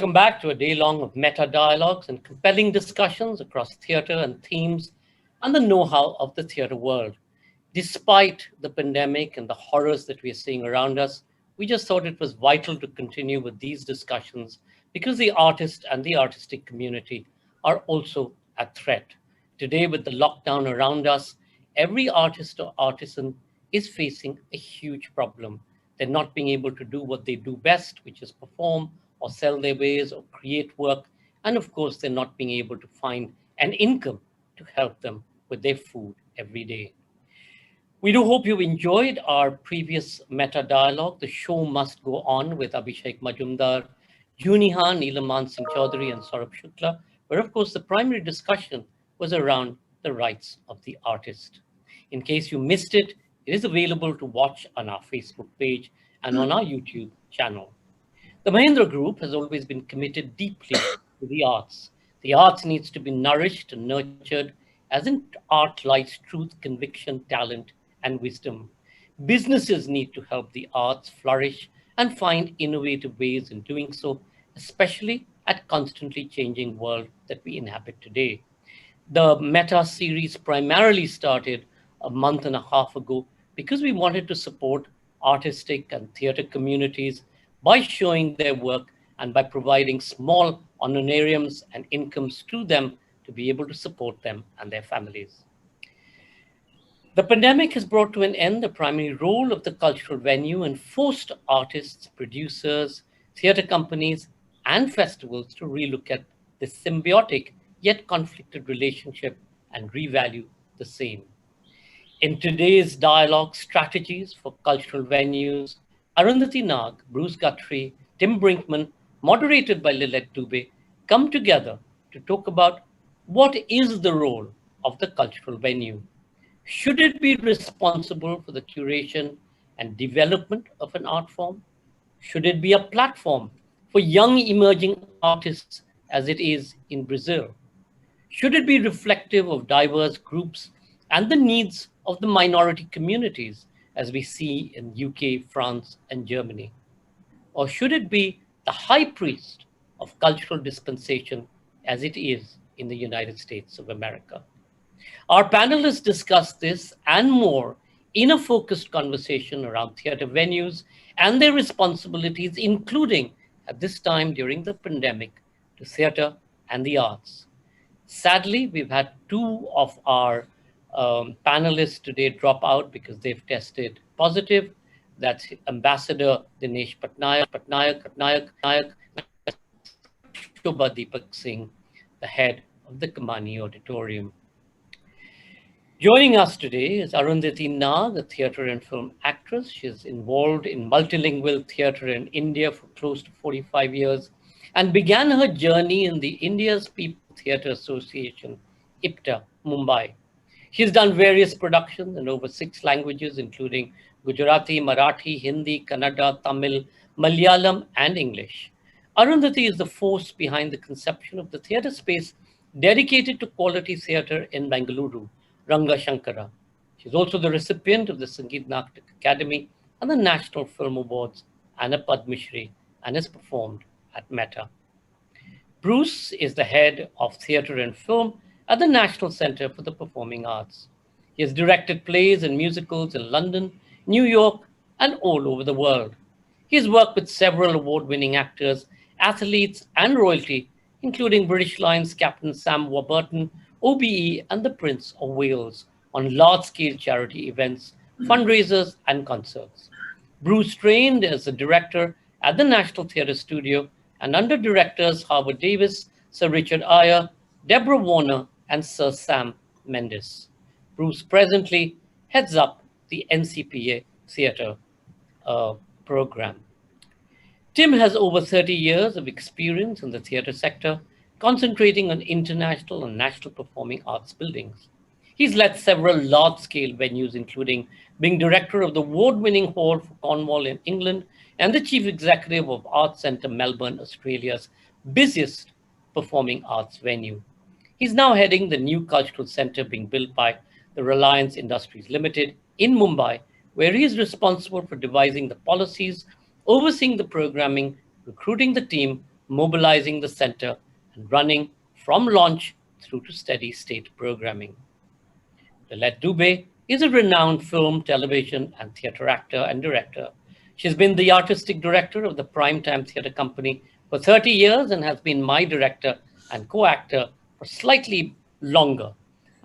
Welcome back to a day long of meta dialogues and compelling discussions across theatre and themes and the know how of the theatre world. Despite the pandemic and the horrors that we are seeing around us, we just thought it was vital to continue with these discussions because the artist and the artistic community are also at threat. Today, with the lockdown around us, every artist or artisan is facing a huge problem. They're not being able to do what they do best, which is perform or sell their wares or create work. And of course, they're not being able to find an income to help them with their food every day. We do hope you enjoyed our previous meta dialogue. The show must go on with Abhishek Majumdar, Junihan, Neelaman Singh Chaudhary, and Saurabh Shukla, where of course the primary discussion was around the rights of the artist. In case you missed it, it is available to watch on our Facebook page and on our YouTube channel. The Mahindra Group has always been committed deeply to the arts. The arts needs to be nourished and nurtured, as in art lies truth, conviction, talent, and wisdom. Businesses need to help the arts flourish and find innovative ways in doing so, especially at constantly changing world that we inhabit today. The Meta series primarily started a month and a half ago because we wanted to support artistic and theatre communities by showing their work and by providing small honorariums and incomes to them to be able to support them and their families. The pandemic has brought to an end the primary role of the cultural venue and forced artists, producers, theatre companies, and festivals to relook at the symbiotic yet conflicted relationship and revalue the same. In today's dialogue, Strategies for Cultural Venues, Arundhati Nag, Bruce Guthrie, Tim Brinkman, moderated by Lillete Dubey, come together to talk about what is the role of the cultural venue. Should it be responsible for the curation and development of an art form? Should it be a platform for young emerging artists as it is in Brazil? Should it be reflective of diverse groups and the needs of the minority communities as we see in UK, France, and Germany? Or should it be the high priest of cultural dispensation as it is in the United States of America? Our panelists discuss this and more in a focused conversation around theatre venues and their responsibilities, including at this time during the pandemic, to theatre and the arts. Sadly, we've had two of our panelists today drop out because they've tested positive. That's Ambassador Dinesh Patnaik, Shobha Deepak Singh, the head of the Kamani Auditorium. Joining us today is Arundhati Nag, a theatre and film actress. She's involved in multilingual theatre in India for close to 45 years and began her journey in the India's People Theatre Association, IPTA, Mumbai. She's done various productions in over 6 languages, including Gujarati, Marathi, Hindi, Kannada, Tamil, Malayalam, and English. Arundhati is the force behind the conception of the theatre space dedicated to quality theatre in Bengaluru, Ranga Shankara. She's also the recipient of the Sangeet Natak Academy and the National Film Awards and a Padma Shri, and has performed at Meta. Bruce is the head of theatre and film at the National Centre for the Performing Arts. He has directed plays and musicals in London, New York, and all over the world. He has worked with several award-winning actors, athletes, and royalty, including British Lions captain Sam Warburton, OBE, and the Prince of Wales, on large-scale charity events, fundraisers, and concerts. Bruce trained as a director at the National Theatre Studio and under directors Harvard Davis, Sir Richard Iyer, Deborah Warner, and Sir Sam Mendes. Bruce presently heads up the NCPA Theatre program. Tim has over 30 years of experience in the theatre sector, concentrating on international and national performing arts buildings. He's led several large-scale venues, including being director of the award-winning hall for Cornwall in England and the chief executive of Arts Centre Melbourne, Australia's busiest performing arts venue. He's now heading the new cultural centre being built by the Reliance Industries Limited in Mumbai, where he is responsible for devising the policies, overseeing the programming, recruiting the team, mobilizing the center and running from launch through to steady state programming. Lillete Dubey is a renowned film, television, and theater actor and director. She's been the artistic director of the Primetime Theatre Company for 30 years and has been my director and co-actor for slightly longer.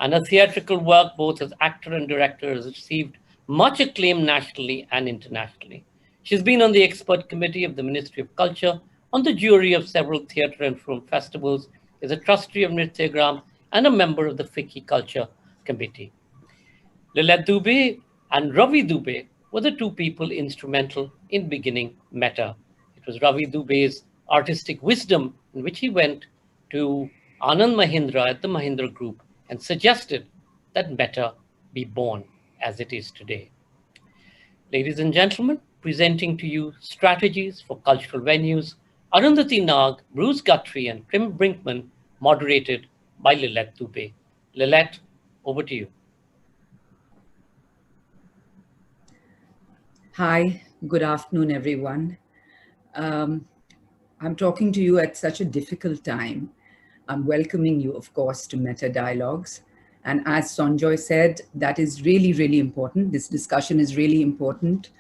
And her theatrical work, both as actor and director, has received much acclaim nationally and internationally. She's been on the expert committee of the Ministry of Culture, on the jury of several theatre and film festivals, is a trustee of Nrityagram, and a member of the FICCI Culture Committee. Lillete Dubey and Ravi Dubey were the two people instrumental in beginning Meta. It was Ravi Dubey's artistic wisdom in which he went to Anand Mahindra at the Mahindra Group and suggested that Meta be born as it is today. Ladies and gentlemen, presenting to you strategies for cultural venues, Arundhati Nag, Bruce Guthrie, and Tim Brinkman, moderated by Lillete Dubey. Lillete, over to you. Hi, good afternoon, everyone. I'm talking to you at such a difficult time. I'm welcoming you, of course, to Meta Dialogues. And as Sanjoy said, that is really, really important. This discussion is really important.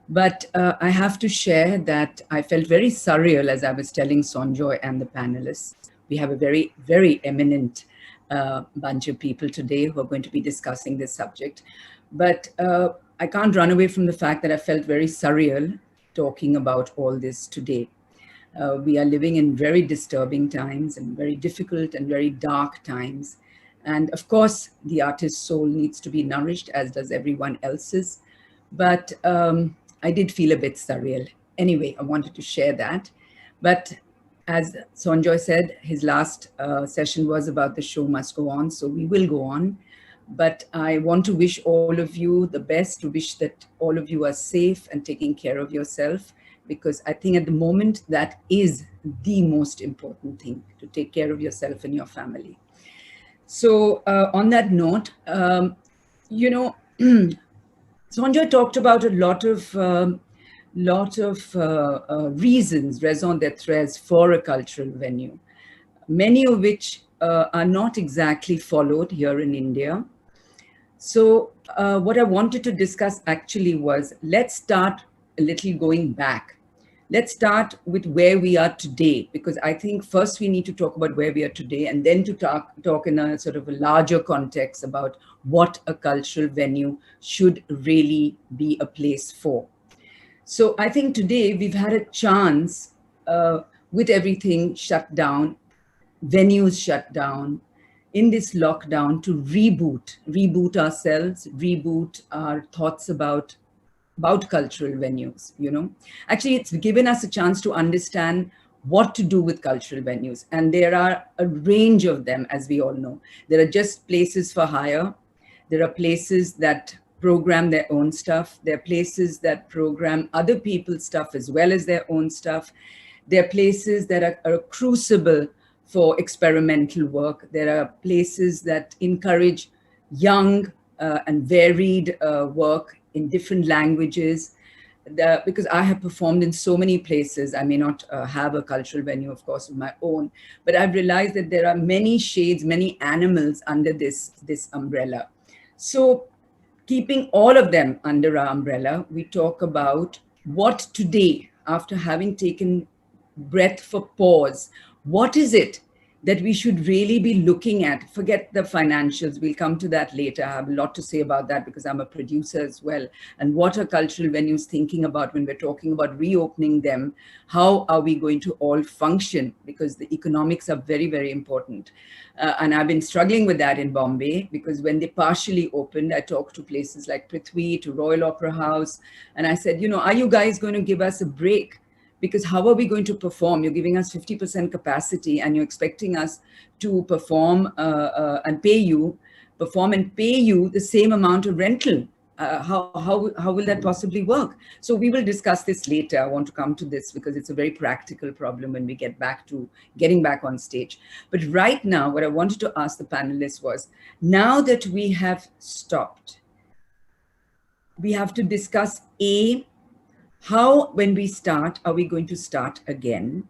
But I have to share that I felt very surreal as I was telling Sanjoy and the panelists. We have a very, very eminent bunch of people today who are going to be discussing this subject. But I can't run away from the fact that I felt very surreal talking about all this today. We are living in very disturbing times and very difficult and very dark times. And of course, the artist's soul needs to be nourished, as does everyone else's. But I did feel a bit surreal. Anyway, I wanted to share that. But as Sanjoy said, his last session was about the show must go on, so we will go on. But I want to wish all of you the best, to wish that all of you are safe and taking care of yourself, because I think at the moment that is the most important thing, to take care of yourself and your family. So on that note, you know, Sanjoy talked about a lot of reasons, raison d'etre, for a cultural venue, many of which are not exactly followed here in India. So what I wanted to discuss actually was, let's start a little going back. Let's start with where we are today, because I think first we need to talk about where we are today, and then to talk in a sort of a larger context about what a cultural venue should really be a place for. So I think today we've had a chance, with everything shut down, venues shut down, in this lockdown, to reboot ourselves, reboot our thoughts about cultural venues, you know. Actually, it's given us a chance to understand what to do with cultural venues. And there are a range of them, as we all know. There are just places for hire. There are places that program their own stuff. There are places that program other people's stuff as well as their own stuff. There are places that are a crucible for experimental work. There are places that encourage young and varied work in different languages. Because I have performed in so many places, I may not have a cultural venue, of course, of my own, but I've realized that there are many shades, many animals under this umbrella. So keeping all of them under our umbrella, we talk about what today, after having taken breath for pause, what is it that we should really be looking at? Forget the financials, we'll come to that later. I have a lot to say about that because I'm a producer as well. And what are cultural venues thinking about when we're talking about reopening them? How are we going to all function? Because the economics are very, very important. And I've been struggling with that in Bombay, because when they partially opened, I talked to places like Prithvi, to Royal Opera House, and I said, you know, are you guys going to give us a break? Because how are we going to perform? You're giving us 50% capacity and you're expecting us to perform and pay you the same amount of rental. How will that possibly work? So we will discuss this later. I want to come to this because it's a very practical problem when we get back to getting back on stage. But right now, what I wanted to ask the panelists was, now that we have stopped, we have to discuss how, when we start, are we going to start again?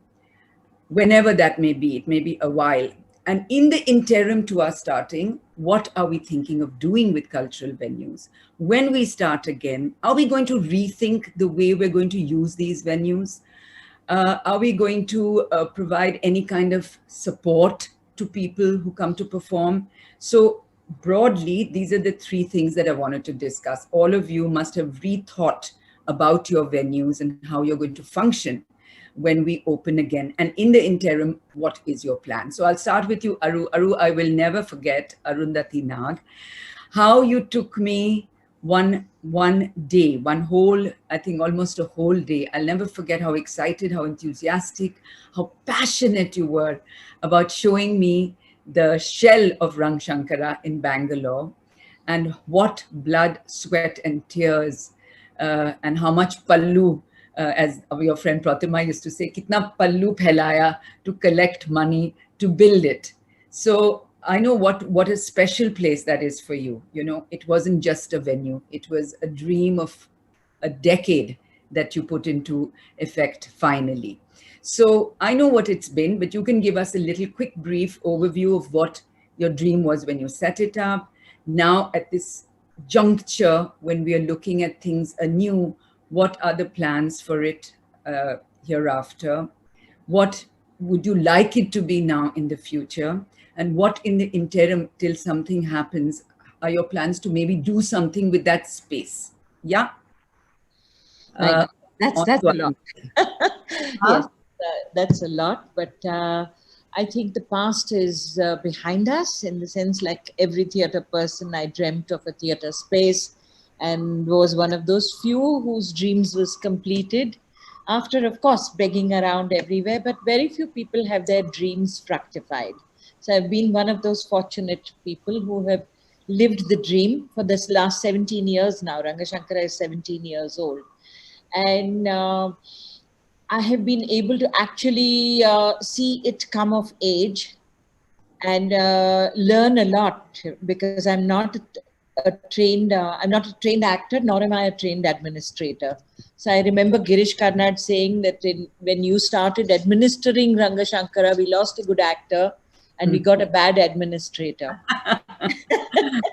whenever that may be. It may be a while. And in the interim to our starting, what are we thinking of doing with cultural venues? When we start again, are we going to rethink the way we're going to use these venues? Are we going to provide any kind of support to people who come to perform? So broadly, these are the three things that I wanted to discuss. All of you must have rethought about your venues and how you're going to function when we open again. And in the interim, what is your plan? So I'll start with you, Aru. Aru, I will never forget, Arundhati Nag, how you took me one day, one whole, I think almost a whole day. I'll never forget how excited, how enthusiastic, how passionate you were about showing me the shell of Rang Shankara in Bangalore, and what blood, sweat, and tears, and how much pallu, as your friend Pratima used to say, kitna pallu phailaya to collect money to build it. So I know what a special place that is for you. You know, it wasn't just a venue. It was a dream of a decade that you put into effect finally. So I know what it's been, but you can give us a little quick brief overview of what your dream was when you set it up. Now at this juncture, when we are looking at things anew, what are the plans for it hereafter? What would you like it to be now in the future? And what in the interim till something happens are your plans to maybe do something with that space? Yeah. That's a lot. Yes, that's a lot. But I think the past is behind us, in the sense, like every theatre person, I dreamt of a theatre space and was one of those few whose dreams was completed after, of course, begging around everywhere. But very few people have their dreams fructified. So I've been one of those fortunate people who have lived the dream for this last 17 years now. Ranga Shankara is 17 years old. And I have been able to actually see it come of age and learn a lot, because I'm not a trained actor, nor am I a trained administrator. So I remember Girish Karnad saying that when you started administering Ranga Shankara, we lost a good actor and we got a bad administrator.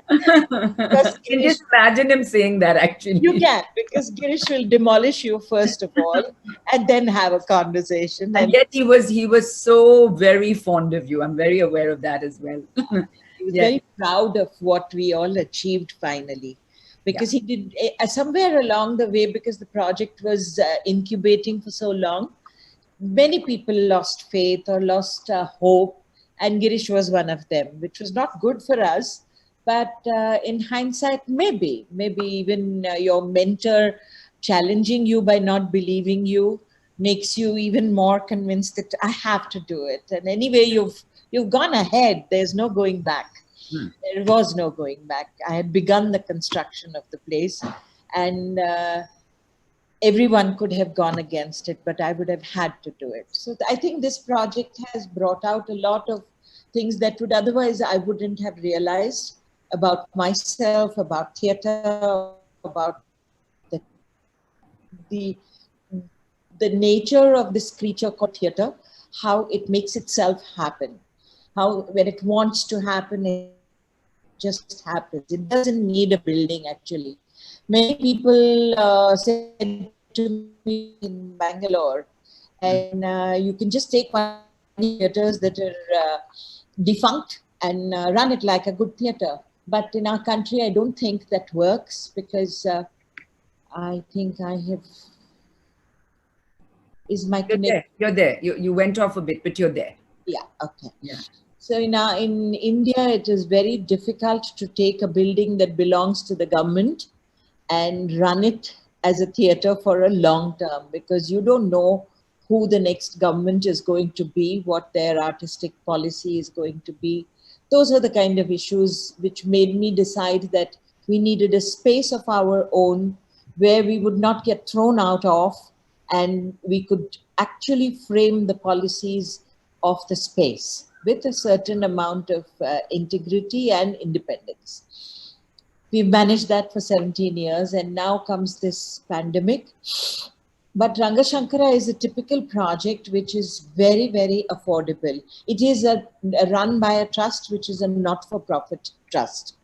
Can just imagine him saying that, actually. You can, because Girish will demolish you first of all and then have a conversation. And yet he was so very fond of you. I'm very aware of that as well. He was very proud of what we all achieved finally. Because he did, somewhere along the way, because the project was incubating for so long, many people lost faith or lost hope. And Girish was one of them, which was not good for us. But in hindsight, maybe even your mentor challenging you by not believing you makes you even more convinced that I have to do it. And anyway, you've gone ahead. There's no going back. There was no going back. I had begun the construction of the place, and everyone could have gone against it, but I would have had to do it. So I think this project has brought out a lot of things that would otherwise I wouldn't have realized about myself, about theatre, about the nature of this creature called theatre, how it makes itself happen, how when it wants to happen, it just happens. It doesn't need a building, actually. Many people said to me in Bangalore, and you can just take one of the theatres that are defunct and run it like a good theatre. But in our country, I don't think that works, because I think I have... Is my connection? You're there. You went off a bit, but you're there. Yeah, okay. Yeah. So in India, it is very difficult to take a building that belongs to the government and run it as a theatre for a long term, because you don't know who the next government is going to be, what their artistic policy is going to be. Those are the kind of issues which made me decide that we needed a space of our own where we would not get thrown out of, and we could actually frame the policies of the space with a certain amount of integrity and independence. We've managed that for 17 years, and now comes this pandemic. But Rangashankara is a typical project which is very, very affordable. It is run by a trust which is a not-for-profit trust.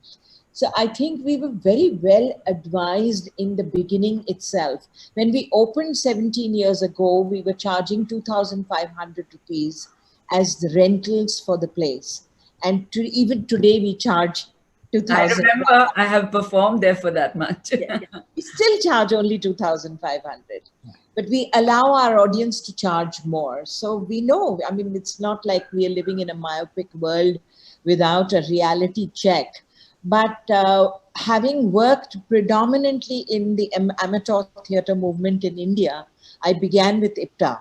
So I think we were very well advised in the beginning itself. When we opened 17 years ago, we were charging 2,500 rupees as the rentals for the place. And even today we charge 2,000. I remember I have performed there for that much. Yeah. We still charge only 2,500. But we allow our audience to charge more. So we know, I mean, it's not like we are living in a myopic world without a reality check. But having worked predominantly in the amateur theatre movement in India, I began with IPTA.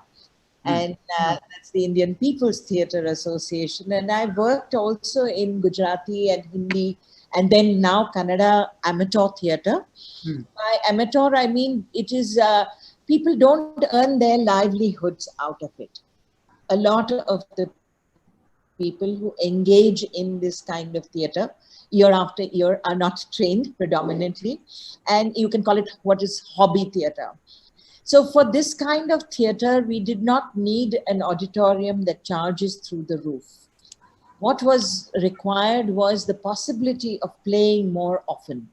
And that's the Indian People's Theatre Association. And I worked also in Gujarati and Hindi, and then now Kannada amateur theatre. By amateur, I mean it is... people don't earn their livelihoods out of it. A lot of the people who engage in this kind of theatre year after year are not trained predominantly, and you can call it what is hobby theatre. So for this kind of theatre, we did not need an auditorium that charges through the roof. What was required was the possibility of playing more often,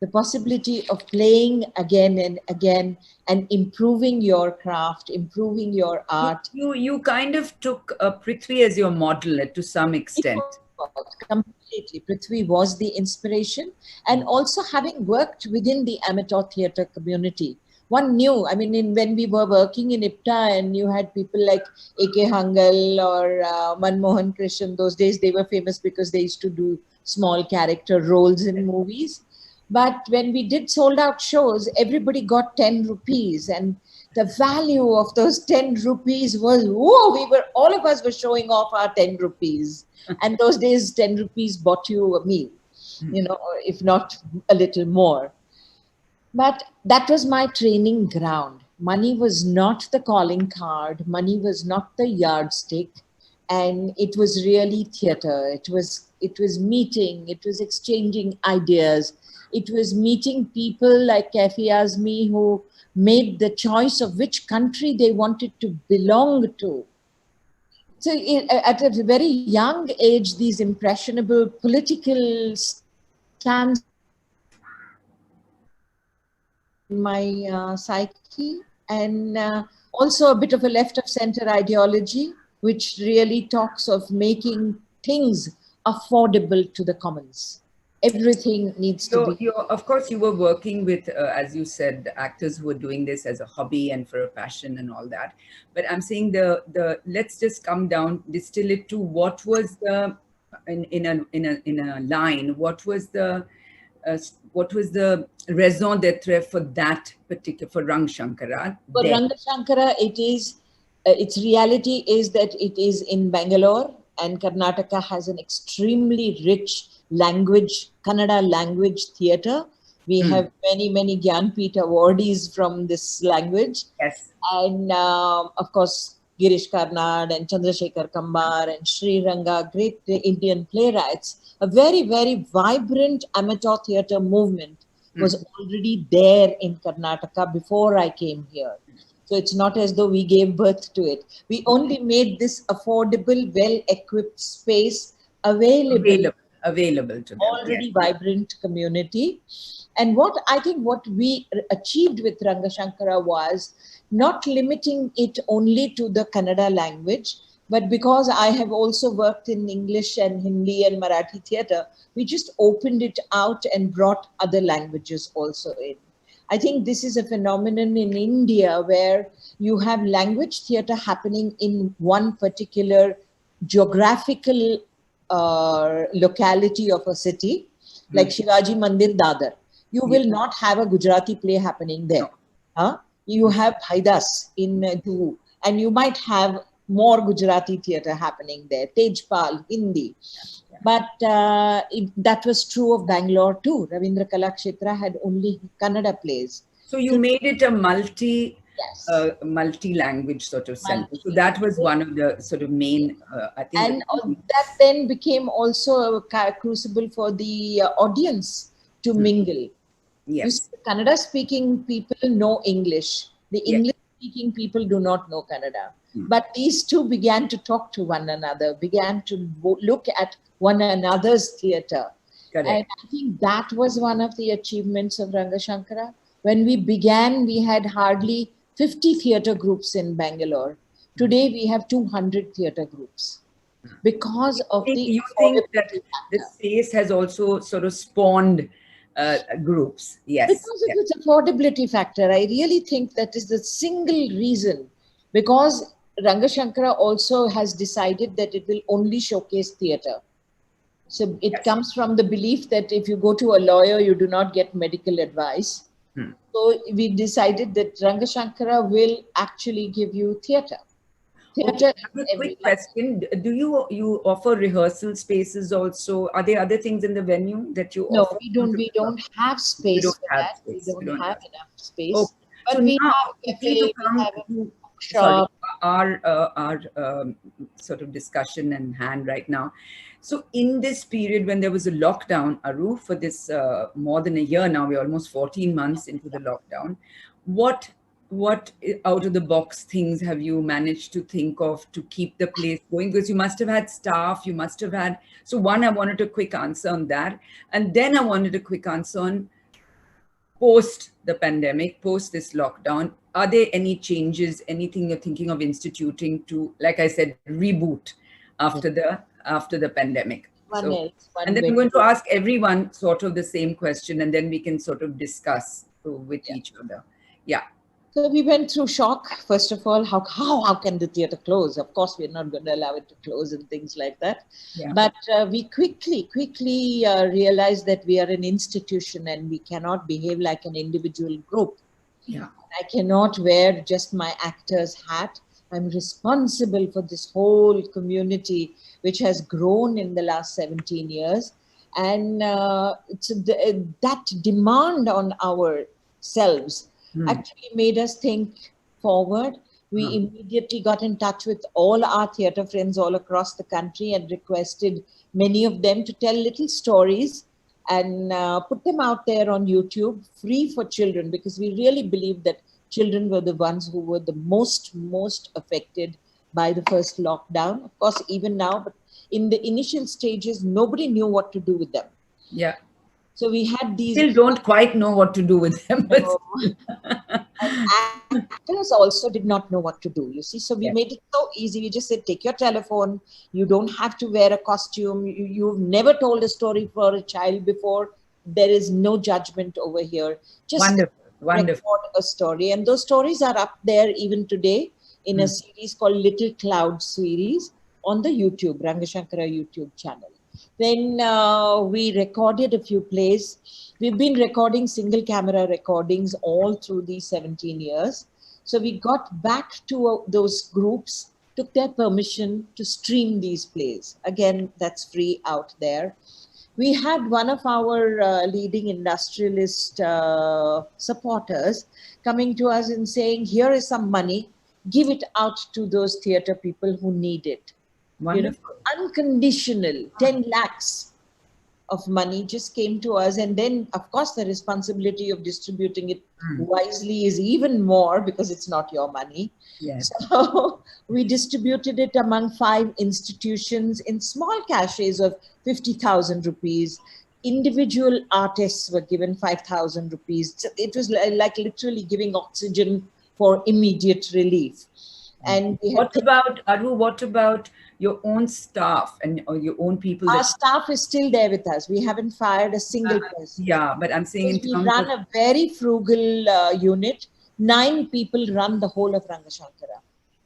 the possibility of playing again and again and improving your craft, improving your art. You kind of took Prithvi as your model to some extent. Completely. Prithvi was the inspiration. And also having worked within the amateur theatre community, one knew, I mean, when we were working in IPTA and you had people like A.K. Hangal or Manmohan Krishan, those days they were famous because they used to do small character roles in movies. But when we did sold out shows, everybody got 10 rupees. And the value of those 10 rupees was, whoa, all of us were showing off our 10 rupees. And those days, 10 rupees bought you a meal, you know, if not a little more. But that was my training ground. Money was not the calling card. Money was not the yardstick. And it was really theatre. It was meeting. It was exchanging ideas. It was meeting people like Kafi Azmi who made the choice of which country they wanted to belong to. So at a very young age, these impressionable political stands in my psyche, and also a bit of a left of center ideology, which really talks of making things affordable to the commons. Everything needs to be. Of course, you were working with, as you said, actors who were doing this as a hobby and for a passion and all that. But I'm saying let's just come down, distill it to what was the in a line. What was the raison d'être for that particular, for Rangashankara? For Rangashankara, it is its reality is that it is in Bangalore, and Karnataka has an extremely rich language, Kannada language theatre. We have many, many Gyanpith awardees from this language. Yes. And of course, Girish Karnad and Chandrasekhar Kambar and Sri Ranga, great Indian playwrights. A very, very vibrant amateur theatre movement was already there in Karnataka before I came here. So it's not as though we gave birth to it. We only made this affordable, well-equipped space available to them. Already vibrant community. And what we achieved with Rangashankara was not limiting it only to the Kannada language, but because I have also worked in English and Hindi and Marathi theatre, we just opened it out and brought other languages also in. I think this is a phenomenon in India where you have language theatre happening in one particular geographical locality of a city, like Shivaji Mandir, Dadar. You will not have a Gujarati play happening there. You have Bhaidas in Juhu, and you might have more Gujarati theatre happening there, Tejpal, Hindi. But that was true of Bangalore too. Ravindra Kalakshetra had only Kannada plays. So you made it a multi-language sort of center. So that was one of the sort of main, I think. And that then became also a crucible for the audience to mingle. Yes. Kannada-speaking people know English, The Yes. English-speaking people do not know Kannada. But these two began to talk to one another, began to look at one another's theatre. Correct. And I think that was one of the achievements of Rangashankara. When we began, we had hardly 50 theatre groups in Bangalore. Today, we have 200 theatre groups because of the... You think that the space has also sort of spawned groups? Yes. Because of its affordability factor. I really think that is the single reason. Because Rangashankara also has decided that it will only showcase theatre. So it comes from the belief that if you go to a lawyer, you do not get medical advice. So we decided that Rangashankara will actually give you theatre. Okay, a quick question. Do you offer rehearsal spaces also? Are there other things in the venue that you No, offer? we don't have space for that. We don't have enough space. Okay. But So we now, have a cafe, to we come have a to shop. our sort of discussion in hand right now. So in this period when there was a lockdown, Aru, for this more than a year now, we're almost 14 months into the lockdown. What out of the box things have you managed to think of to keep the place going? Because you must have had staff, you must have had... So one, I wanted a quick answer on that. And then I wanted a quick answer on post the pandemic, post this lockdown. Are there any changes, anything you're thinking of instituting to, like I said, reboot after the pandemic? And then I'm going to ask everyone sort of the same question, and then we can sort of discuss with each other. Yeah. So we went through shock. First of all, how can the theatre close? Of course, we're not going to allow it to close and things like that. Yeah. But we quickly realized that we are an institution and we cannot behave like an individual group. Yeah. I cannot wear just my actor's hat. I'm responsible for this whole community, which has grown in the last 17 years. And that demand on ourselves actually made us think forward. We immediately got in touch with all our theatre friends all across the country and requested many of them to tell little stories and put them out there on YouTube, free for children, because we really believe that children were the ones who were the most affected by the first lockdown. Of course, even now, but in the initial stages, nobody knew what to do with them. Yeah. So we had these... Still don't quite know what to do with them. But actors also did not know what to do, you see. So we made it so easy. We just said, take your telephone. You don't have to wear a costume. You've never told a story for a child before. There is no judgment over here. Just record a story. And those stories are up there even today in a series called Little Cloud series on the YouTube, Rangashankara YouTube channel. Then we recorded a few plays. We've been recording single camera recordings all through these 17 years. So we got back to those groups, took their permission to stream these plays. Again, that's free out there. We had one of our leading industrialist supporters coming to us and saying, here is some money, give it out to those theatre people who need it. Wonderful. You know, unconditional, 10 lakhs of money just came to us. And then, of course, the responsibility of distributing it wisely is even more because it's not your money. Yes. So we distributed it among 5 institutions in small cachets of 50,000 rupees. Individual artists were given 5,000 rupees. So it was like literally giving oxygen for immediate relief. And what about, Aru, what about your own staff and or your own people? Our staff is still there with us. We haven't fired a single person. Yeah, but I'm saying we run a very frugal unit. 9 people run the whole of Rangashankara.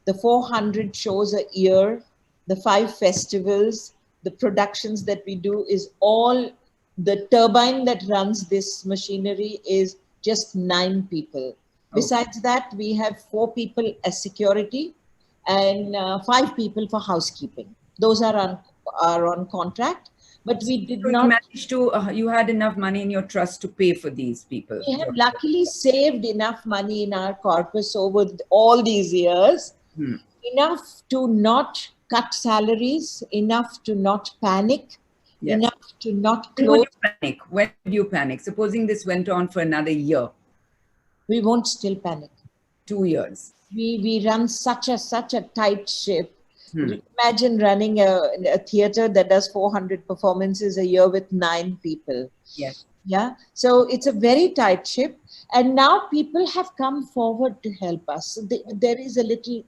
The 400 shows a year, the 5 festivals, the productions that we do is all, the turbine that runs this machinery is just 9 people. Besides that, we have 4 people as security and 5 people for housekeeping. Those are on contract, but we did not manage to. You had enough money in your trust to pay for these people. We have luckily saved enough money in our corpus over all these years, enough to not cut salaries, enough to not panic, enough to not close. When would you panic? When would you panic? Supposing this went on for another year. We won't still panic. 2 years. We run such a tight ship. Imagine running a theater that does 400 performances a year with 9 people. Yes. Yeah. So it's a very tight ship. And now people have come forward to help us. So there is a little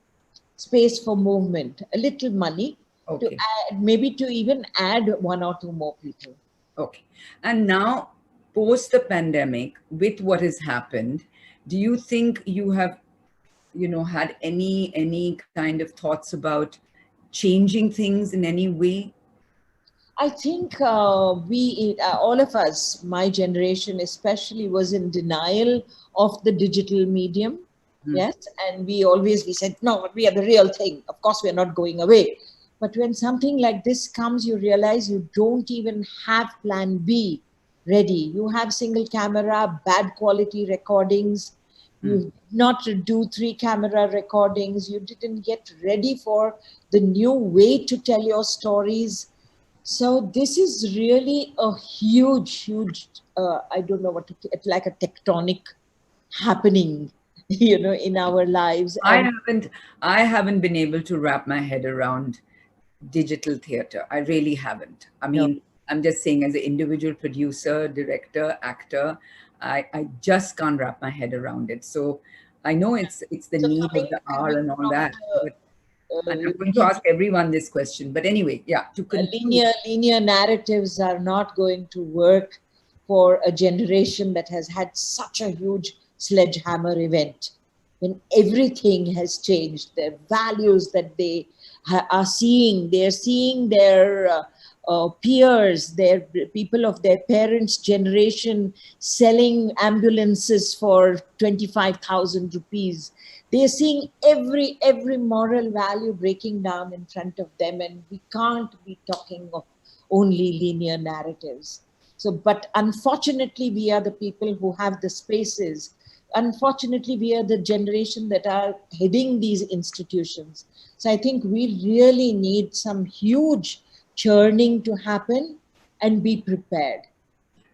space for movement, a little money to Okay. add, maybe to even add 1 or 2 more people. Okay. And now, post the pandemic, with what has happened, do you think you have, had any kind of thoughts about changing things in any way? I think all of us, my generation especially, was in denial of the digital medium. Yes, and we said, no, we are the real thing. Of course, we are not going away. But when something like this comes, you realize you don't even have plan B ready. You have single camera, bad quality recordings. You did not do 3 camera recordings. You didn't get ready for the new way to tell your stories. So this is really a huge, I don't know what it's like a tectonic happening, in our lives. And I haven't been able to wrap my head around digital theater. I really haven't. I no. mean, I'm just saying, as an individual producer, director, actor, I just can't wrap my head around it. So I know it's the So need of the hour and all from that. But and I'm going to the ask everyone this question. But anyway, yeah, to conclude. linear narratives are not going to work for a generation that has had such a huge sledgehammer event, when everything has changed. Their values that they are seeing, they're seeing their peers, their people of their parents' generation selling ambulances for 25,000 rupees. They're seeing every moral value breaking down in front of them, and we can't be talking of only linear narratives. So, but unfortunately, we are the people who have the spaces. Unfortunately, we are the generation that are heading these institutions. So I think we really need some huge churning to happen, and be prepared.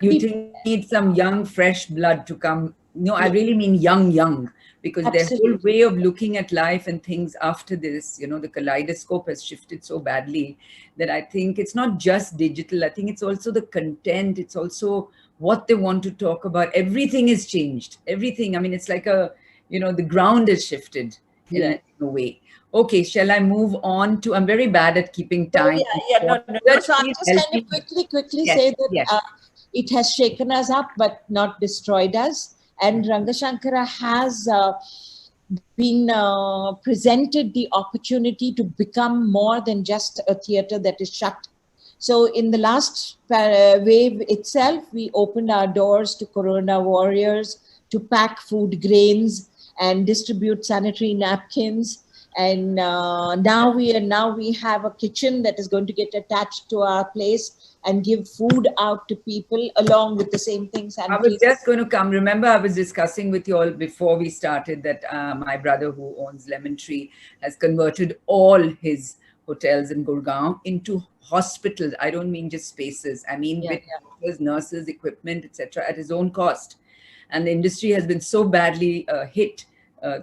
You Be think need some young, fresh blood to come. No, I prepared. really mean young, because their whole Absolutely. way of looking at life and things after this, the kaleidoscope has shifted so badly that I think it's not just digital. I think it's also the content. It's also what they want to talk about. Everything has changed. Everything. I mean, it's like the ground has shifted in Yeah. a way. Okay, shall I move on to? I'm very bad at keeping So time. no. So I'll Please just help kind me. of quickly Yes, say that yes. it has shaken us up, but not destroyed us. And Rangashankara has been presented the opportunity to become more than just a theatre that is shut. So in the last wave itself, we opened our doors to Corona warriors to pack food grains and distribute sanitary napkins. And now we have a kitchen that is going to get attached to our place and give food out to people along with the same thing. I was just going to come. Remember, I was discussing with you all before we started that my brother, who owns Lemon Tree, has converted all his hotels in Gurgaon into hospitals. I don't mean just spaces. I mean with doctors, nurses, equipment, etc., at his own cost. And the industry has been so badly hit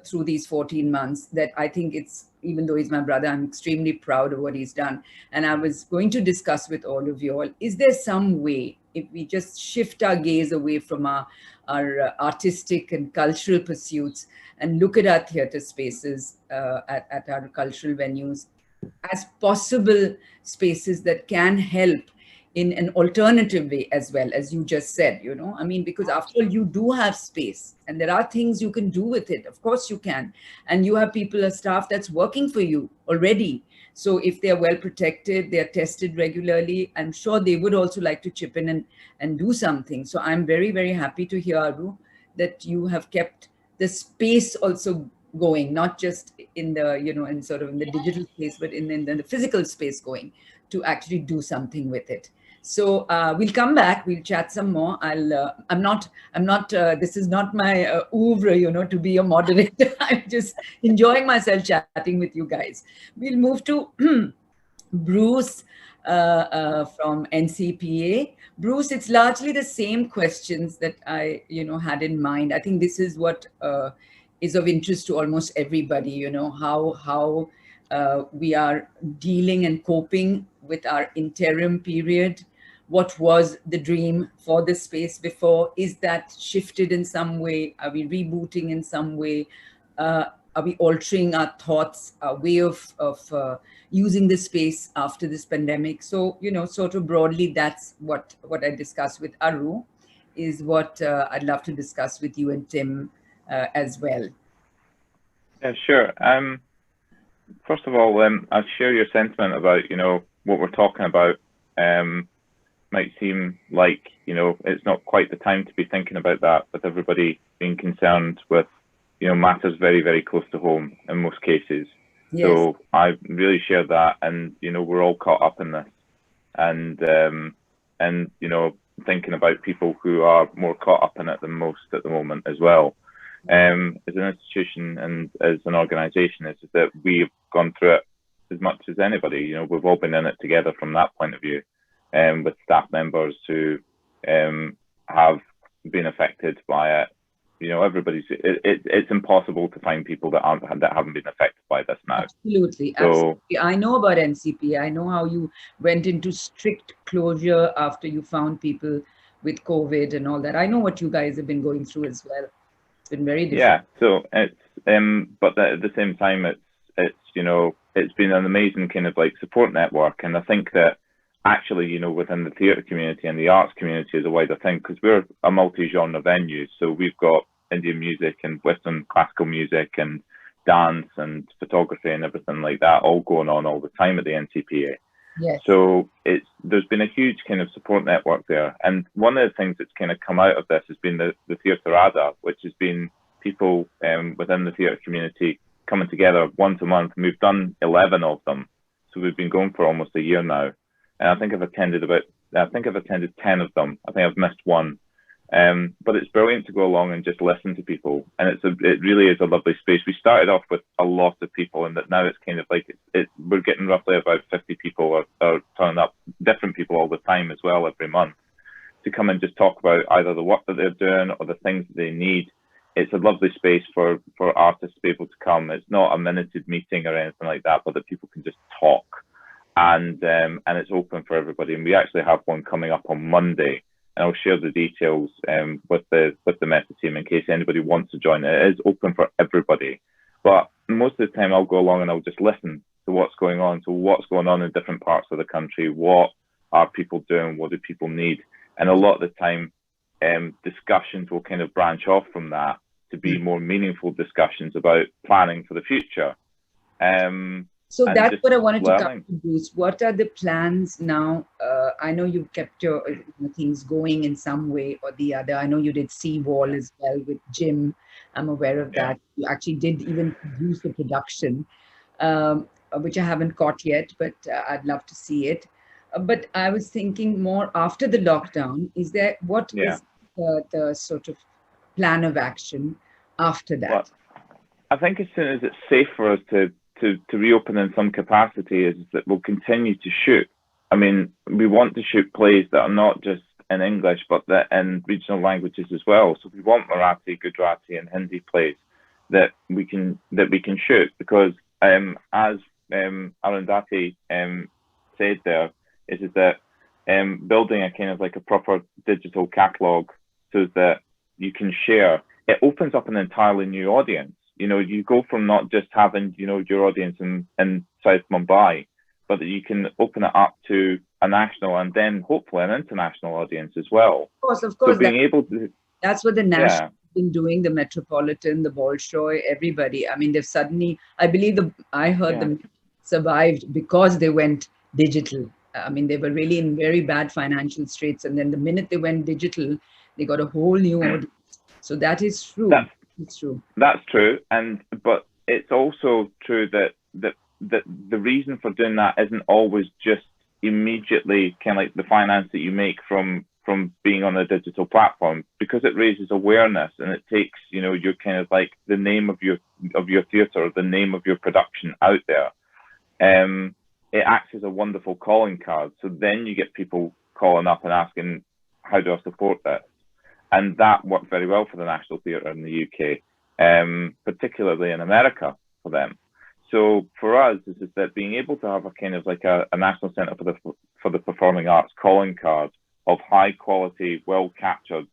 through these 14 months that I think even though he's my brother, I'm extremely proud of what he's done. And I was going to discuss with all of you all, is there some way, if we just shift our gaze away from our artistic and cultural pursuits and look at our theatre spaces at our cultural venues as possible spaces that can help in an alternative way as well, as you just said, I mean, because after all, you do have space and there are things you can do with it. Of course you can. And you have people, a staff that's working for you already. So if they're well protected, they're tested regularly, I'm sure they would also like to chip in and do something. So I'm very, very happy to hear, Aru, that you have kept the space also going, not just in the, in sort of in the digital space, but in the physical space going to actually do something with it. So we'll come back. We'll chat some more. I'm not. This is not my oeuvre, to be a moderator. I'm just enjoying myself chatting with you guys. We'll move to Bruce from NCPA. Bruce, it's largely the same questions that I, had in mind. I think this is what is of interest to almost everybody, you know, how we are dealing and coping with our interim period. What was the dream for this space before? Is that shifted in some way? Are we rebooting in some way? Are we altering our thoughts, our way of using this space after this pandemic? So, you know, sort of broadly, that's what I discussed with Aru, is what I'd love to discuss with you and Tim as well. Yeah, sure. First of all, I share your sentiment about, you know, what we're talking about. Might seem like, you know, it's not quite the time to be thinking about that, with everybody being concerned with, you know, matters very, very close to home in most cases. Yes. So I really share that, and, you know, we're all caught up in this, and you know, thinking about people who are more caught up in it than most at the moment as well. As an institution and as an organisation, is that we've gone through it as much as anybody. You know, we've all been in it together from that point of view, with staff members who have been affected by it. You know, it's impossible to find people that haven't been affected by this now. Absolutely, so, absolutely. I know about NCP. I know how you went into strict closure after you found people with COVID and all that. I know what you guys have been going through as well. It's been very difficult. Yeah. So it's but at the same time, it's you know, it's been an amazing kind of like support network, and I think that actually, you know, within the theatre community and the arts community is a wider thing, because we're a multi-genre venue. So we've got Indian music and Western classical music and dance and photography and everything like that all going on all the time at the NCPA. Yes. So there's been a huge kind of support network there. And one of the things that's kind of come out of this has been the Theatre Radar, which has been people within the theatre community coming together once a month. And we've done 11 of them. So we've been going for almost a year now. And I think I've attended 10 of them. I think I've missed one. But it's brilliant to go along and just listen to people. And it really is a lovely space. We started off with a lot of people, and that now it's kind of like we're getting roughly about 50 people are turning up, different people all the time as well, every month, to come and just talk about either the work that they're doing or the things that they need. It's a lovely space for artists to be able to come. It's not a minuted meeting or anything like that, but that people can just talk. And it's open for everybody. And we actually have one coming up on Monday. And I'll share the details with the Meta team in case anybody wants to join. It is open for everybody, but most of the time I'll go along and I'll just listen to what's going on. So what's going on in different parts of the country? What are people doing? What do people need? And a lot of the time, discussions will kind of branch off from that to be more meaningful discussions about planning for the future. So that's what I wanted to come to, Bruce. What are the plans now? I know you've kept your things going in some way or the other. I know you did Seawall as well with Jim. I'm aware of that. You actually did even produce the production, which I haven't caught yet, but I'd love to see it. But I was thinking more after the lockdown, is the sort of plan of action after that? Well, I think as soon as it's safe for us to reopen in some capacity, is that we'll continue to shoot. I mean, we want to shoot plays that are not just in English, but that in regional languages as well. So we want Marathi, Gujarati, and Hindi plays that we can shoot, because as Arundhati said there, is that building a kind of like a proper digital catalogue so that you can share, it opens up an entirely new audience. You know, you go from not just having, you know, your audience in South Mumbai, but that you can open it up to a national and then hopefully an international audience as well. Of course. So being able to, that's what the national has been doing, the Metropolitan, the Bolshoi, everybody. I mean, they've suddenly, I believe I heard them survived because they went digital. I mean, they were really in very bad financial straits. And then the minute they went digital, they got a whole new audience. So that is true. It's true. That's true, but it's also true that the reason for doing that isn't always just immediately kind of like the finance that you make from being on a digital platform, because it raises awareness and it takes, you know, your kind of like the name of your theatre or the name of your production out there. It acts as a wonderful calling card. So then you get people calling up and asking, how do I support this? And that worked very well for the National Theatre in the UK. particularly in America for them. So for us, is that being able to have a kind of like a national centre for the performing arts calling card of high quality, well captured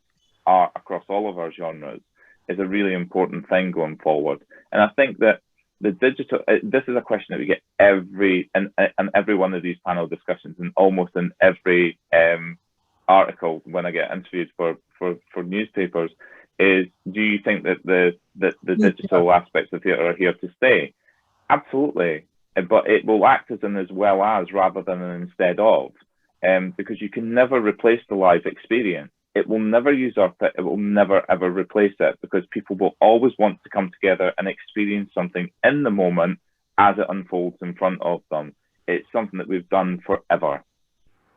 art across all of our genres is a really important thing going forward. And I think that the digital, this is a question that we get every one of these panel discussions, and almost in every article when I get interviewed for newspapers, is do you think that the digital aspects of theatre are here to stay? Absolutely, but it will act as an as well as rather than an instead of, because you can never replace the live experience. It will never usurp it. It will never ever replace it, because people will always want to come together and experience something in the moment as it unfolds in front of them. It's something that we've done forever,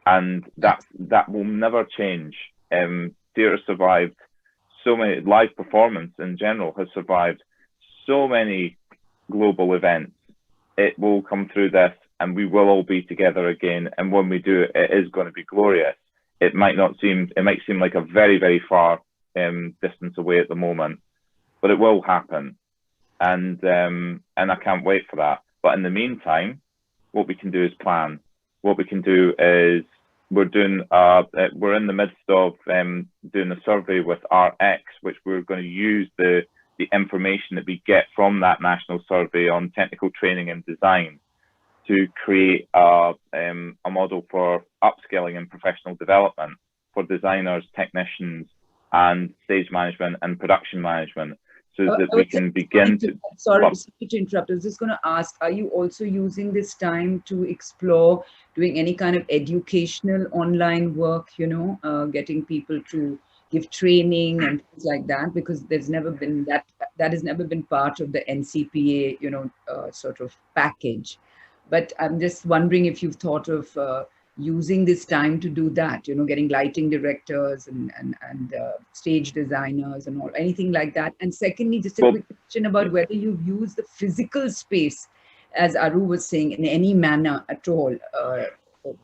and that will never change. Theatre survived so many, live performance in general has survived so many global events. It will come through this, and we will all be together again. And when we do it, it is going to be glorious. It might seem like a very, very far distance away at the moment, but it will happen. And I can't wait for that. But in the meantime, what we can do is plan. What we can do is we're in the midst of doing a survey with RX, which we're going to use the information that we get from that national survey on technical training and design to create a model for upskilling and professional development for designers, technicians, and stage management and production management, so that we can begin to... Sorry to interrupt. I was just going to ask, are you also using this time to explore doing any kind of educational online work, getting people to give training and things like that? Because there's never been that has never been part of the NCPA, sort of package. But I'm just wondering if you've thought of using this time to do that, getting lighting directors and stage designers and all, anything like that. And secondly, just a quick question about whether you've used the physical space, as Aru was saying, in any manner at all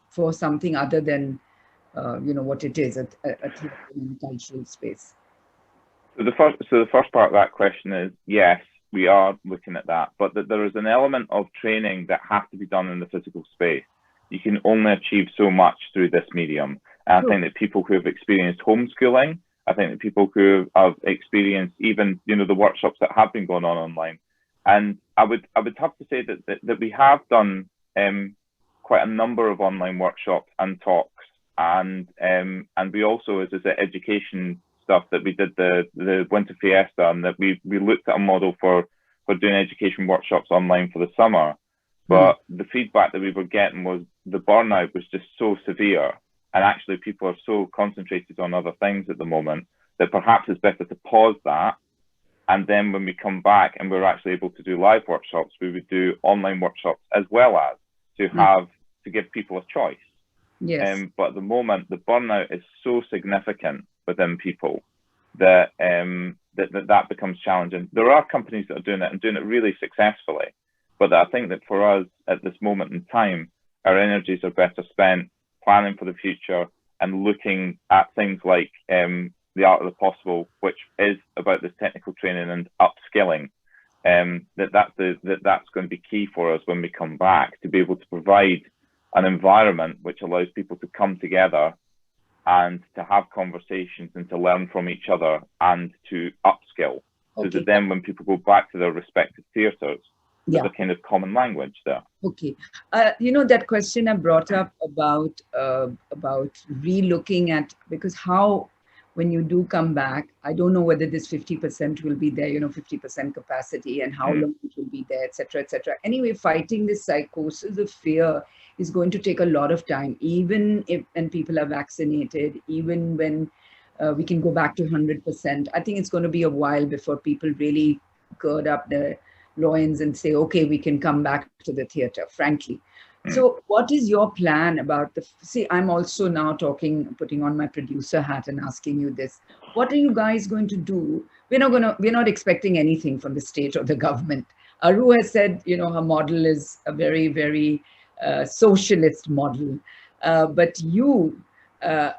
for something other than, what it is, a cultural space. So the first part of that question is, yes, we are looking at that, but that there is an element of training that has to be done in the physical space. You can only achieve so much through this medium. And I think that people who have experienced homeschooling, I think that people who have experienced even, the workshops that have been going on online, and I would have to say that we have done quite a number of online workshops and talks, and we also, as I said, education stuff that we did the Winter Fiesta, and that we looked at a model for doing education workshops online for the summer. But the feedback that we were getting was the burnout was just so severe, and actually people are so concentrated on other things at the moment that perhaps it's better to pause that, and then when we come back and we're actually able to do live workshops, we would do online workshops as well as to give people a choice. Yes. But at the moment, the burnout is so significant within people that that becomes challenging. There are companies that are doing it and doing it really successfully, but I think that for us at this moment in time, our energies are better spent planning for the future and looking at things like the art of the possible, which is about this technical training and upskilling. That's going to be key for us when we come back, to be able to provide an environment which allows people to come together and to have conversations and to learn from each other and to upskill. So that then when people go back to their respective theatres, there's a kind of common language there. Okay. That question I brought up about re-looking at, because when you do come back, I don't know whether this 50% will be there, 50% capacity, and how long it will be there, etc., etc. Anyway, fighting this psychosis of fear is going to take a lot of time, even when people are vaccinated, even when we can go back to 100%. I think it's going to be a while before people really gird up their loins and say, okay, we can come back to the theatre, frankly. So what is your plan about I'm also now putting on my producer hat and asking you this. What are you guys going to do? We're not expecting anything from the state or the government. Aru has said, her model is a very, very socialist model, but you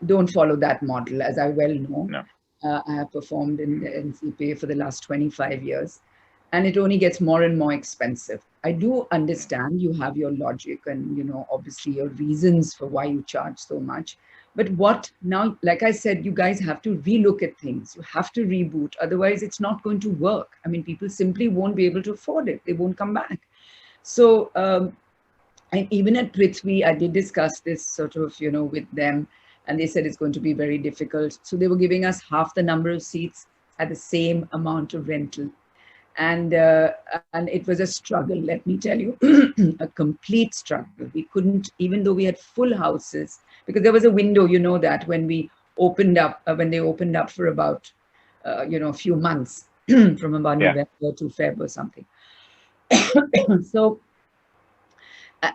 don't follow that model, as I well know. No. I have performed in the NCPA for the last 25 years, and it only gets more and more expensive. I do understand you have your logic and, you know, obviously your reasons for why you charge so much. But what now, like I said, you guys have to relook at things. You have to reboot. Otherwise, it's not going to work. I mean, people simply won't be able to afford it. They won't come back. So, and even at Prithvi, I did discuss this sort of, you know, with them, and they said it's going to be very difficult. So they were giving us half the number of seats at the same amount of rental. And it was a struggle, let me tell you, a complete struggle. We couldn't, even though we had full houses, because there was a window, you know, that when we opened up, when they opened up for about, you know, a few months, from about November to Feb or something. So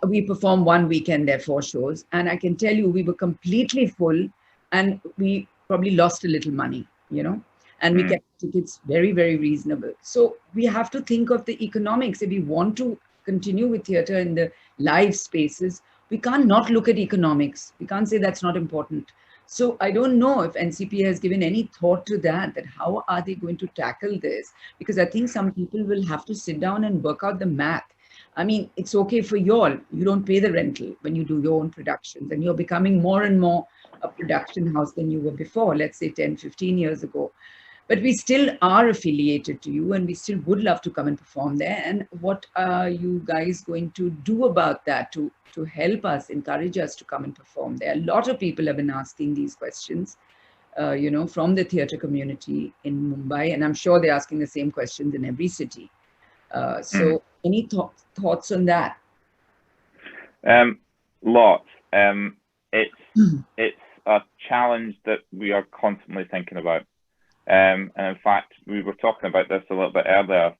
we performed one weekend there, 4 shows, and I can tell you we were completely full, and we probably lost a little money, you know, and we kept tickets very, very reasonable. So we have to think of the economics. If we want to continue with theatre in the live spaces, we can't not look at economics. We can't say that's not important. So I don't know if NCPA has given any thought to that how are they going to tackle this? Because I think some people will have to sit down and work out the math. I mean, it's okay for you all. You don't pay the rental when you do your own productions, and you're becoming more and more a production house than you were before, let's say 10, 15 years ago. But we still are affiliated to you, and we still would love to come and perform there. And what are you guys going to do about that to help us, encourage us to come and perform there? A lot of people have been asking these questions, you know, from the theatre community in Mumbai, and I'm sure they're asking the same questions in every city. So any thoughts on that? Lots. It's a challenge that we are constantly thinking about. And in fact, we were talking about this a little bit earlier,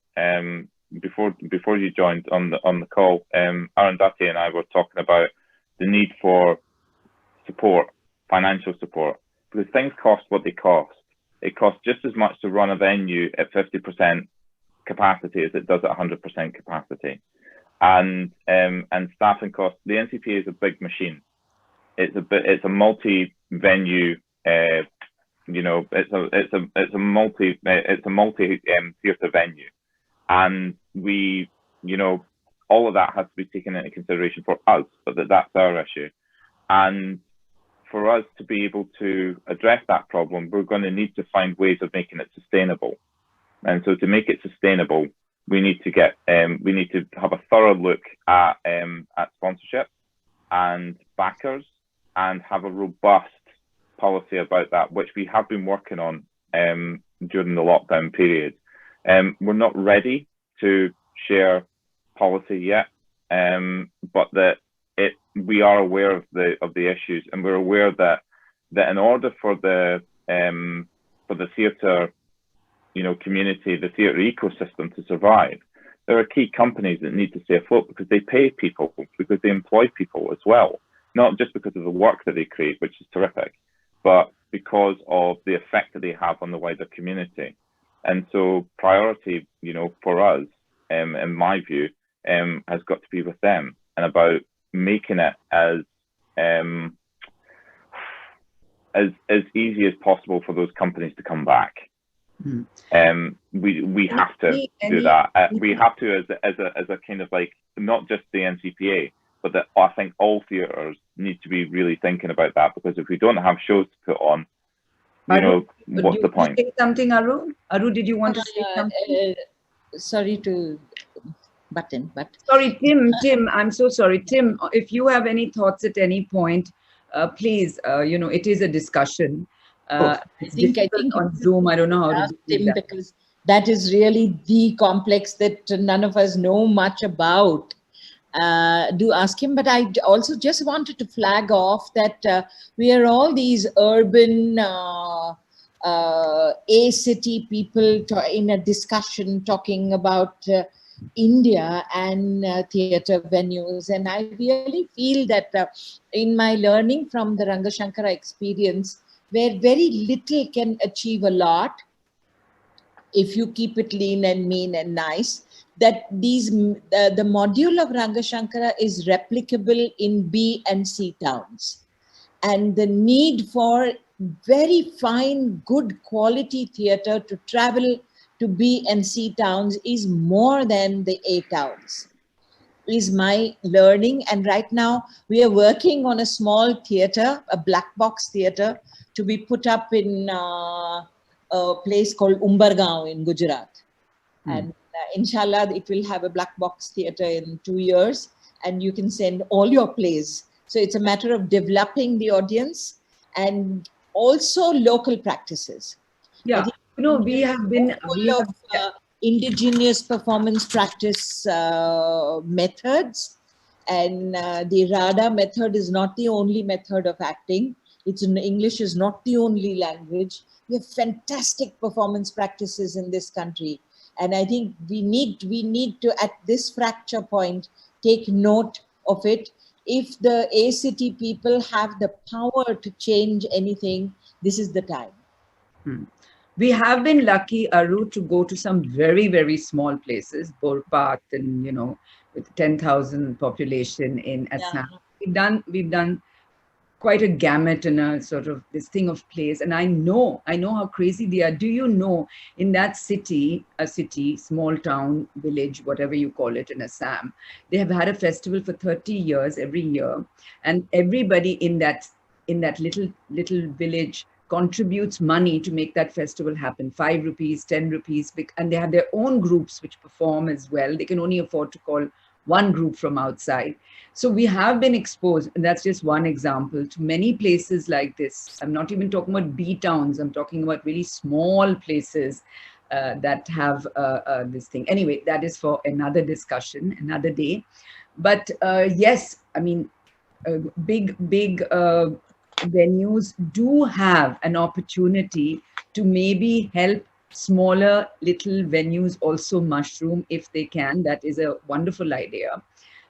before you joined on the call. Arundhati and I were talking about the need for support, financial support, because things cost what they cost. It costs just as much to run a venue at 50% capacity as it does at 100% capacity, and staffing costs. The NCPA is a big machine. It's a multi-venue. You know, it's a multi theatre venue, and we, you know, all of that has to be taken into consideration for us, but that's our issue. And for us to be able to address that problem, we're going to need to find ways of making it sustainable. And so to make it sustainable, we need to have a thorough look at sponsorship and backers, and have a robust policy about that, which we have been working on during the lockdown period. We're not ready to share policy yet, but we are aware of the issues, and we're aware that in order for the theatre, you know, community, the theatre ecosystem to survive, there are key companies that need to stay afloat, because they pay people, because they employ people as well, not just because of the work that they create, which is terrific, but because of the effect that they have on the wider community. And so priority, you know, for us, in my view, has got to be with them, and about making it as easy as possible for those companies to come back. We have to do that. We have to as a kind of like, not just the NCPA, but that I think all theatres need to be really thinking about that, because if we don't have shows to put on, you know, what's the point? Say something, Aru? Aru, did you want to say something? Sorry to butt in, but sorry, Tim. I'm so sorry, Tim. If you have any thoughts at any point, please. You know, it is a discussion. I think on Zoom, I don't know how to do that, because that is really the complex that none of us know much about. Do ask him, but I also just wanted to flag off that we are all these urban A-city people in a discussion talking about India and theatre venues, and I really feel that in my learning from the Rangashankara experience, where very little can achieve a lot if you keep it lean and mean and nice, that the module of Rangashankara is replicable in B and C towns. And the need for very fine, good quality theatre to travel to B and C towns is more than the A towns, is my learning. And right now we are working on a small theatre, a black box theatre, to be put up in a place called Umbergaon in Gujarat. And inshallah, it will have a black box theatre in 2 years, and you can send all your plays. So it's a matter of developing the audience and also local practices. Yeah, you know, we have been indigenous performance practice methods, and the RADA method is not the only method of acting. It's in English is not the only language. We have fantastic performance practices in this country, and I think we need to at this fracture point take note of it. If the ACT people have the power to change anything, this is the time. We have been lucky, Aru, to go to some very, very small places, Borpat, and, you know, with 10,000 population in Assam. Yeah. We've done quite a gamut and a sort of this thing of place. And I know how crazy they are. Do you know, in that city, small town, village, whatever you call it in Assam, they have had a festival for 30 years every year. And everybody in that little village contributes money to make that festival happen. 5 rupees, 10 rupees, and they have their own groups which perform as well. They can only afford to call one group from outside. So we have been exposed, and that's just one example, to many places like this. I'm not even talking about B towns. I'm talking about really small places that have this thing. Anyway, that is for another discussion, another day. But yes, I mean, big venues do have an opportunity to maybe help smaller little venues also mushroom if they can. That is a wonderful idea.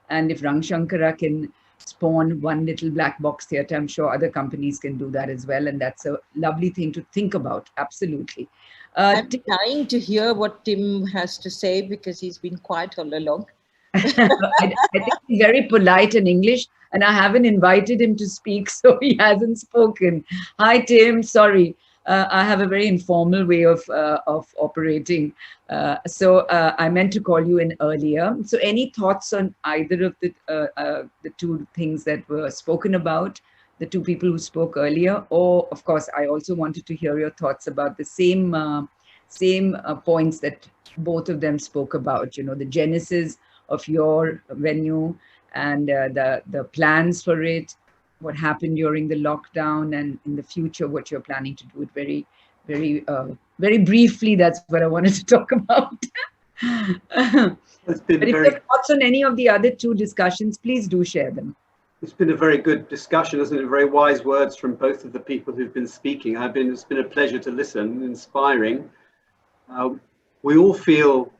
And if Rang Shankara can spawn one little black box theatre, I'm sure other companies can do that as well. And that's a lovely thing to think about. Absolutely. I'm dying to hear what Tim has to say, because he's been quiet all along. I think he's very polite in English, and I haven't invited him to speak, so he hasn't spoken. Hi, Tim. Sorry. I have a very informal way of operating. So I meant to call you in earlier. So any thoughts on either of the two things that were spoken about, the two people who spoke earlier? Or, of course, I also wanted to hear your thoughts about the same points that both of them spoke about, you know, the genesis of your venue and the plans for it, what happened during the lockdown, and in the future, what you're planning to do. It very briefly, that's what I wanted to talk about. But if you have thoughts on any of the other two discussions, please do share them. It's been a very good discussion, isn't it? Very wise words from both of the people who've been speaking. It's been a pleasure to listen, inspiring. We all feel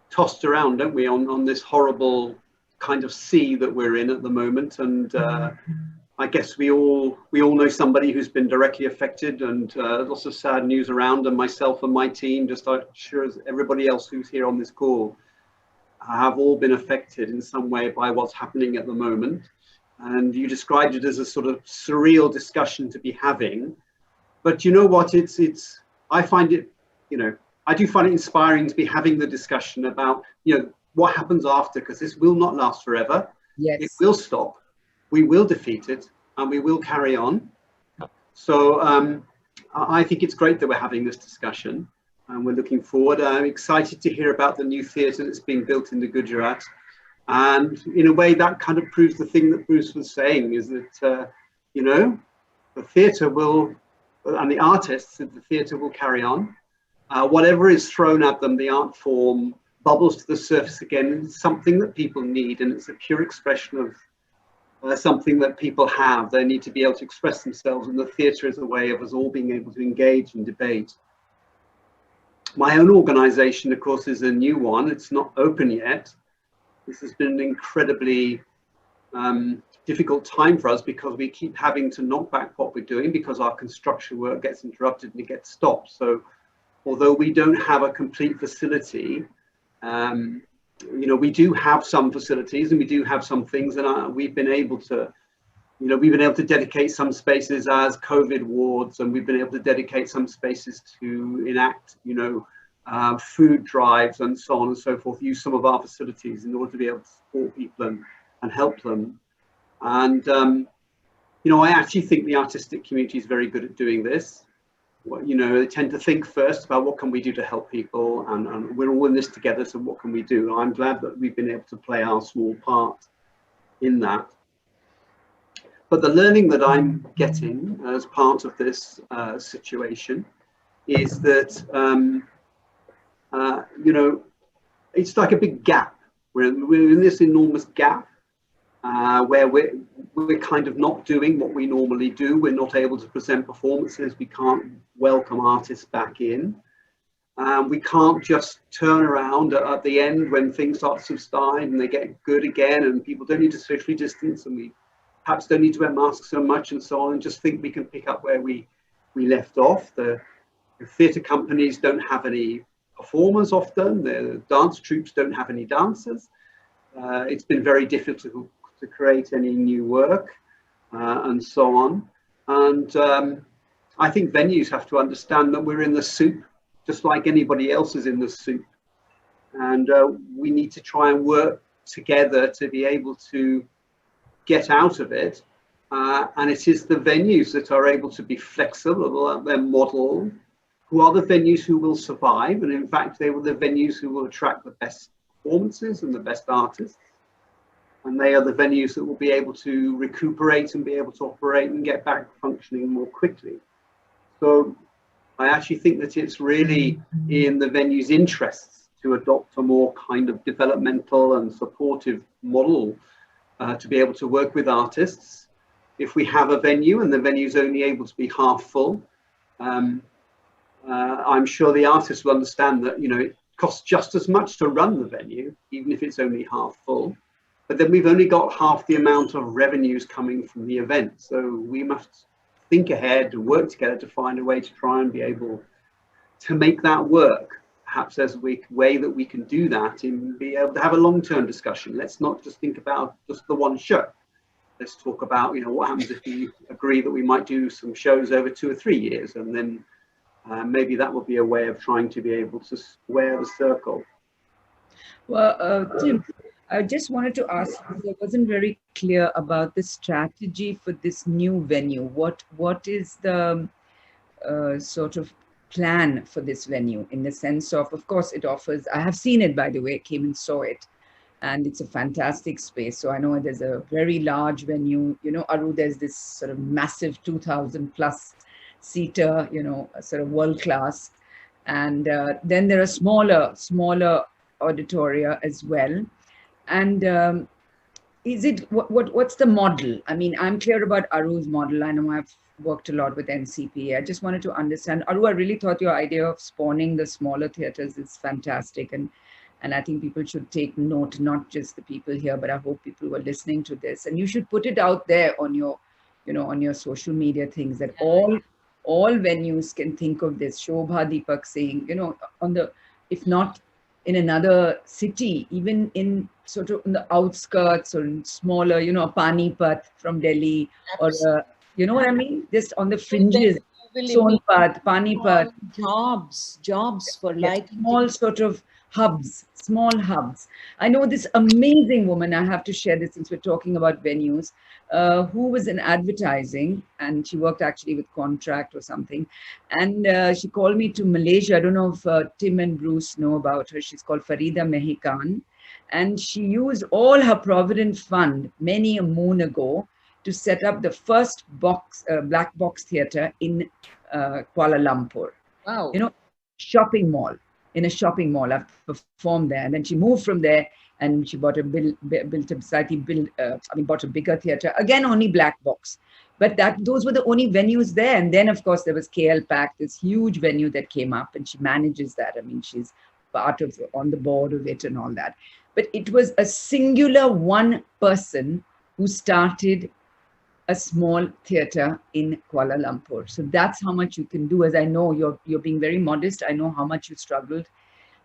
tossed around, don't we, on this horrible kind of sea that we're in at the moment. And I guess we all know somebody who's been directly affected, and lots of sad news around, and myself and my team, just I'm sure as everybody else who's here on this call, have all been affected in some way by what's happening at the moment. And you described it as a sort of surreal discussion to be having. But you know what, I find it, you know, I do find it inspiring to be having the discussion about, you know, what happens after, because this will not last forever. Yes. It will stop. We will defeat it, and we will carry on. So I think it's great that we're having this discussion, and we're looking forward. I'm excited to hear about the new theatre that's being built in the Gujarat. And in a way, that kind of proves the thing that Bruce was saying, is that, you know, the theatre will, and the artists of the theatre will carry on. Whatever is thrown at them, the art form bubbles to the surface again. It's something that people need, and it's a pure expression of something that people have. They need to be able to express themselves, and the theatre is a way of us all being able to engage and debate. My own organisation, of course, is a new one. It's not open yet. This has been an incredibly difficult time for us, because we keep having to knock back what we're doing because our construction work gets interrupted and it gets stopped. So although we don't have a complete facility, you know, we do have some facilities and we do have some things, and we've been able to You know, we've been able to dedicate some spaces as COVID wards, and we've been able to dedicate some spaces to enact, you know, food drives and so on and so forth, use some of our facilities in order to be able to support people and help them. And, you know, I actually think the artistic community is very good at doing this. Well, you know, they tend to think first about what can we do to help people, and we're all in this together, so what can we do? I'm glad that we've been able to play our small part in that. But the learning that I'm getting as part of this situation is that, you know, it's like a big gap. We're in this enormous gap where we're kind of not doing what we normally do. We're not able to present performances. We can't welcome artists back in. We can't just turn around at the end when things start to subside and they get good again and people don't need to socially distance and we perhaps don't need to wear masks so much and so on, and just think we can pick up where we left off. The theatre companies don't have any performers often. The dance troupes don't have any dancers. It's been very difficult to create any new work and so on. And I think venues have to understand that we're in the soup, just like anybody else is in the soup. And we need to try and work together to be able to get out of it. And it is the venues that are able to be flexible at their model, who are the venues who will survive. And in fact, they were the venues who will attract the best performances and the best artists. And they are the venues that will be able to recuperate and be able to operate and get back functioning more quickly. So I actually think that it's really in the venue's interests to adopt a more kind of developmental and supportive model to be able to work with artists. If we have a venue and the venue is only able to be half full, I'm sure the artists will understand that, you know, it costs just as much to run the venue, even if it's only half full. But then we've only got half the amount of revenues coming from the event. So we must think ahead and work together to find a way to try and be able to make that work. Perhaps there's a way that we can do that and be able to have a long-term discussion. Let's not just think about just the one show. Let's talk about, you know, what happens if we agree that we might do some shows over 2 or 3 years, and then maybe that will be a way of trying to be able to square the circle. Well, Tim, I just wanted to ask, I wasn't very clear about the strategy for this new venue. What is the sort of plan for this venue, in the sense of course, it offers, I have seen it, by the way, came and saw it, and it's a fantastic space. So I know there's a very large venue, you know, Aru, there's this sort of massive 2,000 plus seater, you know, sort of world class. And then there are smaller auditoria as well. And is it, what's the model? I mean, I'm clear about Aru's model. I know I've worked a lot with NCPA. I just wanted to understand, Aru, I really thought your idea of spawning the smaller theaters is fantastic. And I think people should take note, not just the people here, but I hope people who are listening to this. And you should put it out there on your, you know, on your social media things, that all venues can think of this. Shobha, Deepak saying, you know, on the, if not in another city, even in sort of in the outskirts or in smaller, you know, Panipat from Delhi, absolutely, or you know what I mean? Just on the fringes, Sonpat, Panipat. Jobs for lighting. Small sort of hubs, small hubs. I know this amazing woman, I have to share this since we're talking about venues, who was in advertising, and she worked actually with contract or something. And she called me to Malaysia. I don't know if Tim and Bruce know about her. She's called Farida Mehikan. And she used all her Provident Fund many a moon ago to set up the first black box theater in Kuala Lumpur. Wow. You know, shopping mall. In a shopping mall, I've performed there, and then she moved from there, and she bought a bought a bigger theater, again only black box, but those were the only venues there. And then of course there was KL Pack, this huge venue that came up, and she manages that. I mean, she's part of, on the board of it and all that. But it was a singular one person who started a small theater in Kuala Lumpur. So that's how much you can do. As I know, you're being very modest. I know how much you struggled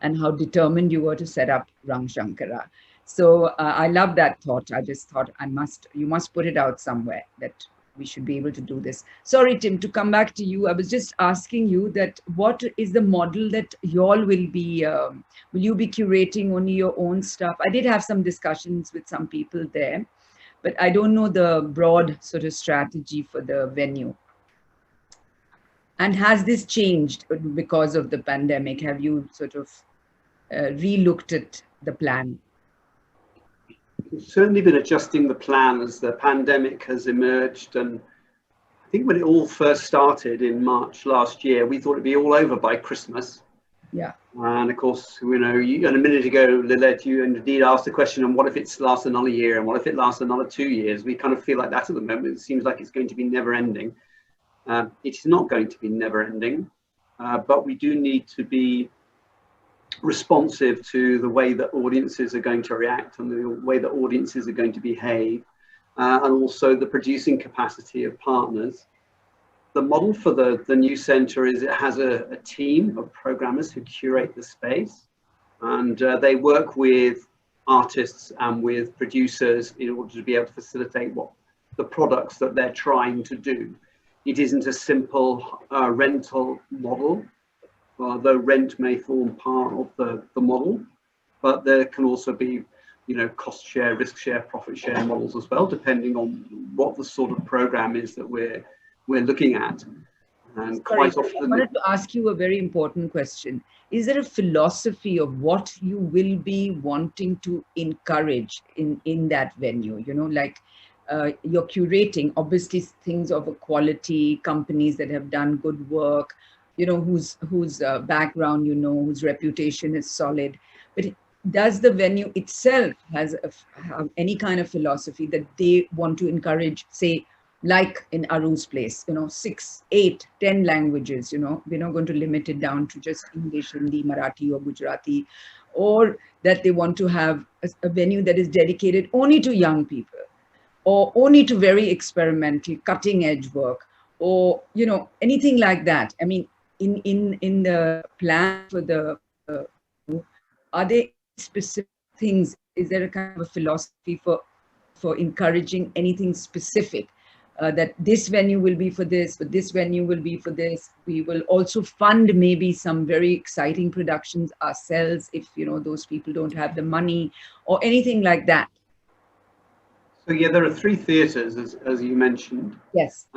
and how determined you were to set up Rang Shankara. So I love that thought. I just thought you must put it out somewhere that we should be able to do this. Sorry, Tim, to come back to you. I was just asking you that what is the model that y'all will you be curating only your own stuff? I did have some discussions with some people there, but I don't know the broad sort of strategy for the venue. And has this changed because of the pandemic? Have you sort of re-looked at the plan? We've certainly been adjusting the plan as the pandemic has emerged. And I think when it all first started in March last year, we thought it'd be all over by Christmas. Yeah. And of course, you know, and a minute ago, Lillete, you indeed asked the question, and what if it lasts another year? And what if it lasts another 2 years? We kind of feel like that at the moment. It seems like it's going to be never ending. It's not going to be never ending, but we do need to be responsive to the way that audiences are going to react and the way that audiences are going to behave, and also the producing capacity of partners. The model for the new centre is it has a team of programmers who curate the space, and they work with artists and with producers in order to be able to facilitate what the products that they're trying to do. It isn't a simple rental model, although rent may form part of the model, but there can also be, you know, cost share, risk share, profit share models as well, depending on what the sort of program is that we're looking at. And quite often, I wanted to ask you a very important question. Is there a philosophy of what you will be wanting to encourage in that venue? You know, like you're curating, obviously, things of a quality, companies that have done good work, you know, whose background, you know, whose reputation is solid. But does the venue itself have any kind of philosophy that they want to encourage, say, like in Aru's place, you know, 6, 8, 10 languages, you know, we're not going to limit it down to just English, Hindi, Marathi or Gujarati, or that they want to have a venue that is dedicated only to young people or only to very experimental, cutting edge work, or, you know, anything like that. I mean, in the plan for are there specific things? Is there a kind of a philosophy for encouraging anything specific? That this venue will be for this, but this venue will be for this. We will also fund maybe some very exciting productions ourselves if, you know, those people don't have the money or anything like that. So yeah, there are 3 theatres, as you mentioned. Yes.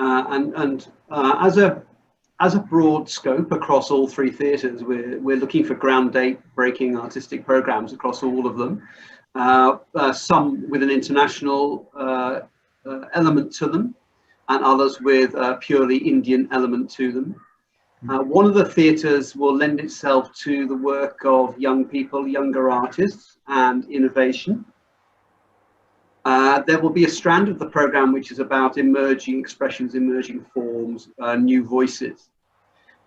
As a broad scope across all 3 theatres, we're looking for ground-breaking artistic programmes across all of them. Some with an international element to them, and others with a purely Indian element to them. One of the theatres will lend itself to the work of young people, younger artists, and innovation. There will be a strand of the programme which is about emerging expressions, emerging forms, new voices.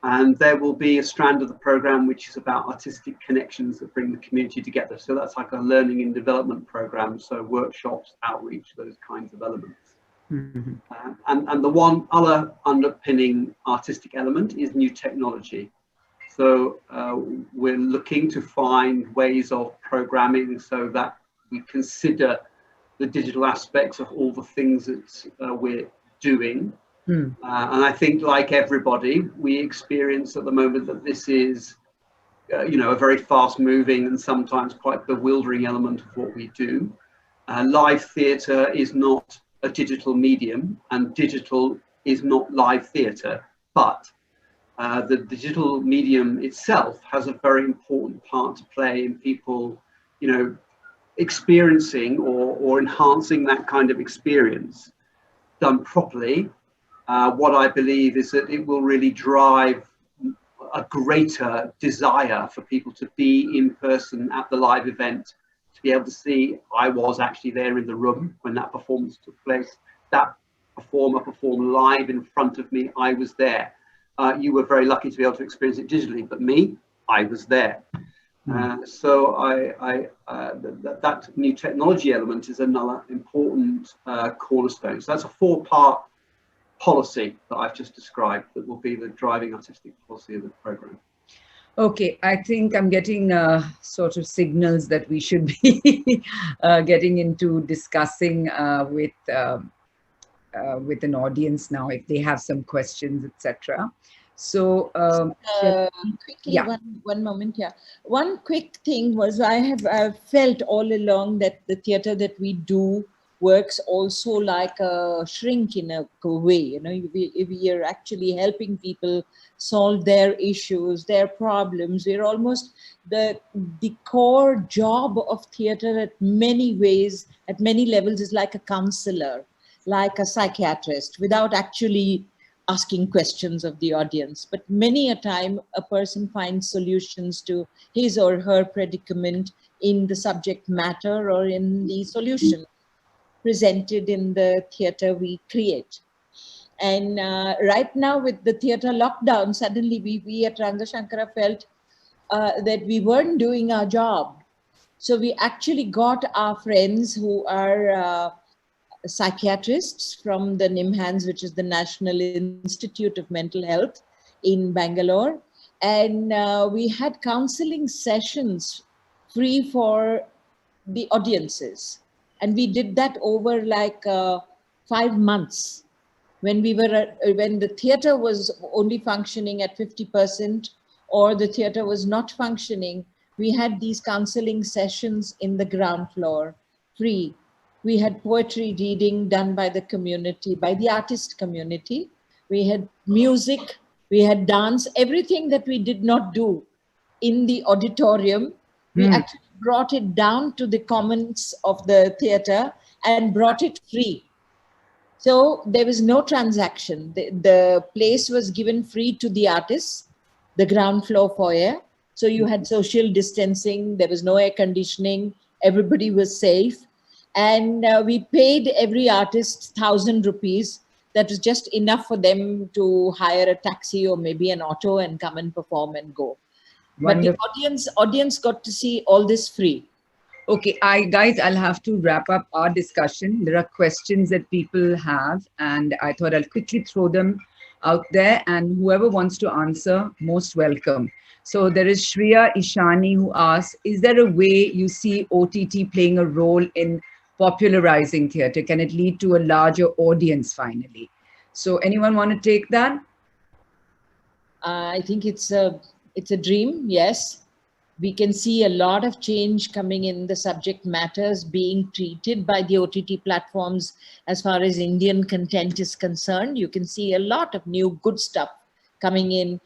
And there will be a strand of the programme which is about artistic connections that bring the community together. So that's like a learning and development programme, so workshops, outreach, those kinds of elements. Mm-hmm. And the one other underpinning artistic element is new technology. So we're looking to find ways of programming so that we consider the digital aspects of all the things that we're doing. And I think, like everybody, we experience at the moment that this is, you know, a very fast-moving and sometimes quite bewildering element of what we do. Live theatre is not a digital medium, and digital is not live theatre, but the digital medium itself has a very important part to play in people, you know, experiencing or enhancing that kind of experience. Done properly, what I believe is that it will really drive a greater desire for people to be in person at the live event, to be able to see, I was actually there in the room when that performance took place. That performer performed live in front of me. I was there. You were very lucky to be able to experience it digitally, but me, I was there. So that new technology element is another important cornerstone. So that's a 4-part policy that I've just described that will be the driving artistic policy of the programme. Okay, I think I'm getting sort of signals that we should be getting into discussing with an audience now if they have some questions, etc. So, Quickly, yeah. one moment here. One quick thing was I've felt all along that the theatre that we do works also like a shrink in a way. You know, we are actually helping people solve their issues, their problems. We're almost the core job of theatre at many ways, at many levels, is like a counselor, like a psychiatrist, without actually asking questions of the audience. But many a time, a person finds solutions to his or her predicament in the subject matter or in the solution presented in the theatre we create. And right now, with the theatre lockdown, suddenly we at Ranga Shankara felt that we weren't doing our job. So we actually got our friends who are psychiatrists from the NIMHANS, which is the National Institute of Mental Health in Bangalore. And we had counseling sessions free for the audiences. And we did that over like 5 months when when the theater was only functioning at 50% or the theater was not functioning. We had these counseling sessions in the ground floor, free. We had poetry reading done by the community, by the artist community. We had music, we had dance, everything that we did not do in the auditorium. We actually brought it down to the commons of the theater and brought it free. So there was no transaction. The place was given free to the artists, the ground floor foyer. So you had social distancing, there was no air conditioning, everybody was safe. And we paid every artist 1,000 rupees. That was just enough for them to hire a taxi or maybe an auto and come and perform and go. Wonderful. But the audience got to see all this free. Okay, guys, I'll have to wrap up our discussion. There are questions that people have, and I thought I'll quickly throw them out there, and whoever wants to answer, most welcome. So there is Shreya Ishani who asks, is there a way you see OTT playing a role in popularizing theatre? Can it lead to a larger audience finally? So anyone want to take that? I think it's a dream, yes. We can see a lot of change coming in the subject matters being treated by the OTT platforms as far as Indian content is concerned. You can see a lot of new good stuff coming in,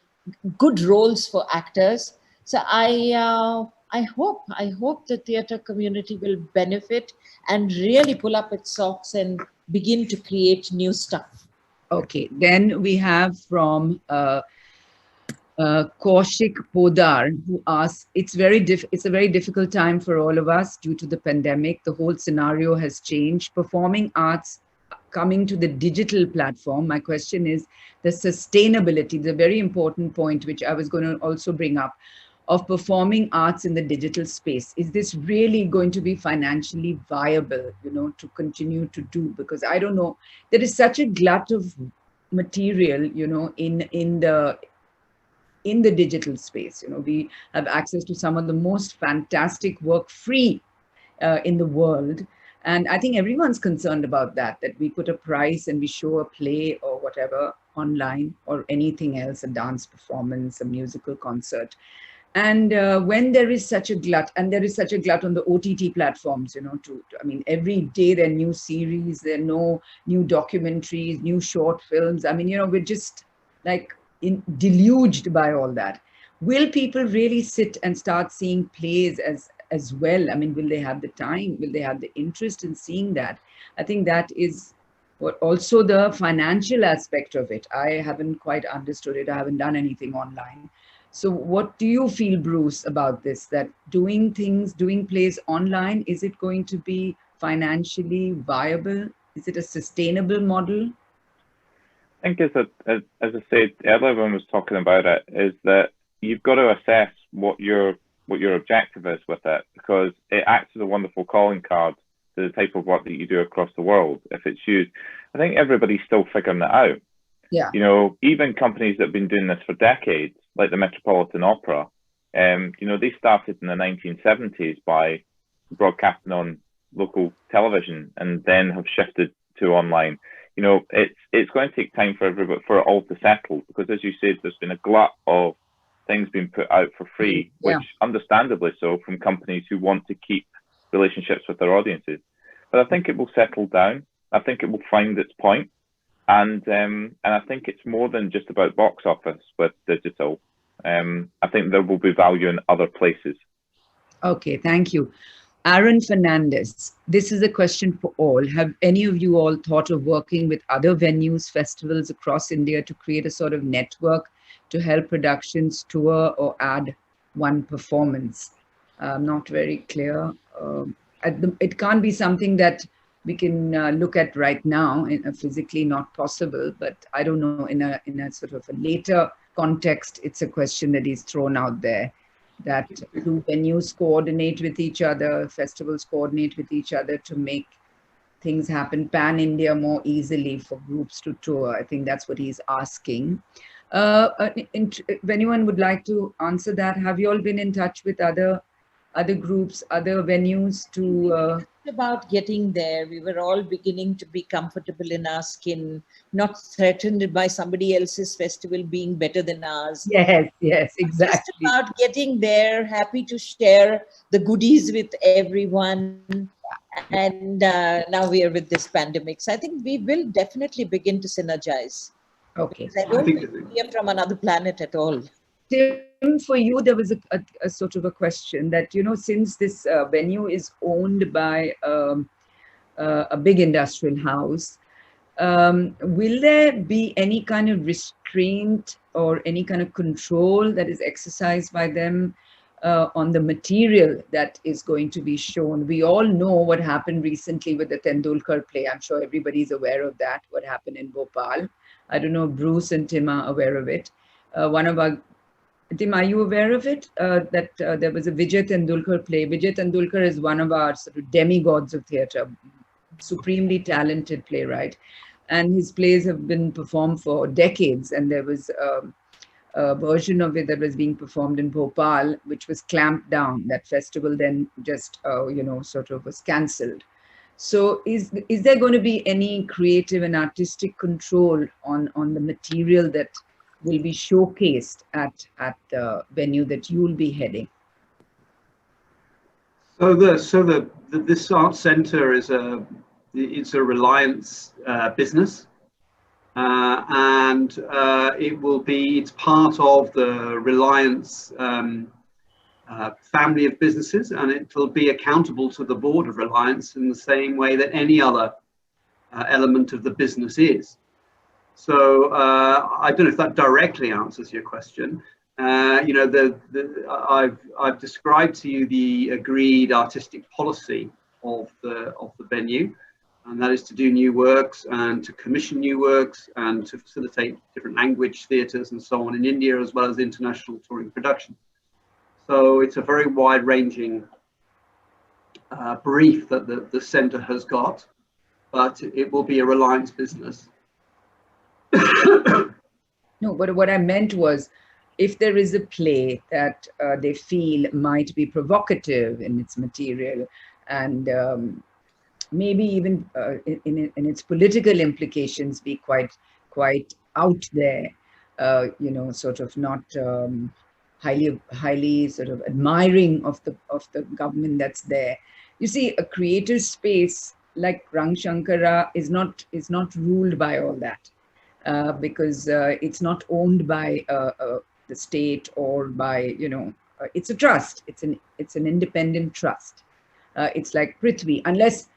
good roles for actors. So I hope the theatre community will benefit and really pull up its socks and begin to create new stuff. Okay, then we have from Kaushik Podar, who asks, it's a very difficult time for all of us due to the pandemic. The whole scenario has changed. Performing arts coming to the digital platform. My question is the sustainability, the very important point, which I was going to also bring up, of performing arts in the digital space. Is this really going to be financially viable, to continue to do? Because I don't know, there is such a glut of material, in the digital space. We have access to some of the most fantastic work free in the world. And I think everyone's concerned about that we put a price and we show a play or whatever online or anything else, a dance performance, a musical concert. And when there is such a glut, and there is such a glut on the OTT platforms, every day there are new series, there are no new documentaries, new short films. We're just like deluged by all that. Will people really sit and start seeing plays as well? Will they have the time? Will they have the interest in seeing that? I think that is what also the financial aspect of it. I haven't quite understood it. I haven't done anything online. So what do you feel, Bruce, about this? That doing plays online, is it going to be financially viable? Is it a sustainable model? I think as I said earlier when I was talking about it, is that you've got to assess what your objective is with it, because it acts as a wonderful calling card to the type of work that you do across the world if it's used. I think everybody's still figuring that out. Yeah. Even companies that have been doing this for decades, like the Metropolitan Opera, You know, they started in the 1970s by broadcasting on local television and then have shifted to online. You know, it's going to take time for everybody, for it all to settle, because as you said, there's been a glut of things being put out for free, which understandably so, from companies who want to keep relationships with their audiences. But I think it will settle down. I think it will find its point. And I think it's more than just about box office with digital. I think there will be value in other places. Okay, thank you. Aaron Fernandez, this is a question for all. Have any of you all thought of working with other venues, festivals across India to create a sort of network to help productions tour or add one performance? Not very clear. It can't be something that we can look at right now, physically not possible, but I don't know, in a sort of a later context, it's a question that is thrown out there, that do venues coordinate with each other, festivals coordinate with each other to make things happen pan-India more easily for groups to tour? I think that's what he's asking. If anyone would like to answer that, have you all been in touch with other groups, other venues to... About getting there. We were all beginning to be comfortable in our skin, not threatened by somebody else's festival being better than ours. Yes, yes, exactly. Just about getting there, happy to share the goodies with everyone. And now we are with this pandemic. So I think we will definitely begin to synergize. Okay. I don't think we are from another planet at all. Tim, for you, there was a sort of a question that, you know, since this venue is owned by a big industrial house, will there be any kind of restraint or any kind of control that is exercised by them on the material that is going to be shown? We all know what happened recently with the Tendulkar play. I'm sure everybody's aware of that, what happened in Bhopal. I don't know if Bruce and Tim are aware of it. Tim, are you aware of it? That there was a Vijay Tendulkar play. Vijay Tendulkar is one of our sort of demigods of theatre, supremely talented playwright. And his plays have been performed for decades. And there was a version of it that was being performed in Bhopal, which was clamped down. That festival then just, you know, sort of was cancelled. So is there going to be any creative and artistic control on the material that will be showcased at the venue that you will be heading? So this art center is a Reliance business, and it's part of the Reliance family of businesses, and it will be accountable to the board of Reliance in the same way that any other element of the business is. So I don't know if that directly answers your question. You know, I've described to you the agreed artistic policy of the venue, and that is to do new works and to commission new works and to facilitate different language theatres and so on in India, as well as international touring production. So it's a very wide-ranging brief that the centre has got, but it will be a Reliance business. No, but what I meant was, if there is a play that they feel might be provocative in its material and maybe even in its political implications be quite out there, you know, sort of not highly sort of admiring of the government that's there. You see, a creative space like Rang Shankara is not ruled by all that. Because it's not owned by the state or by, you know, it's a trust. It's an independent trust. It's like Prithvi, unless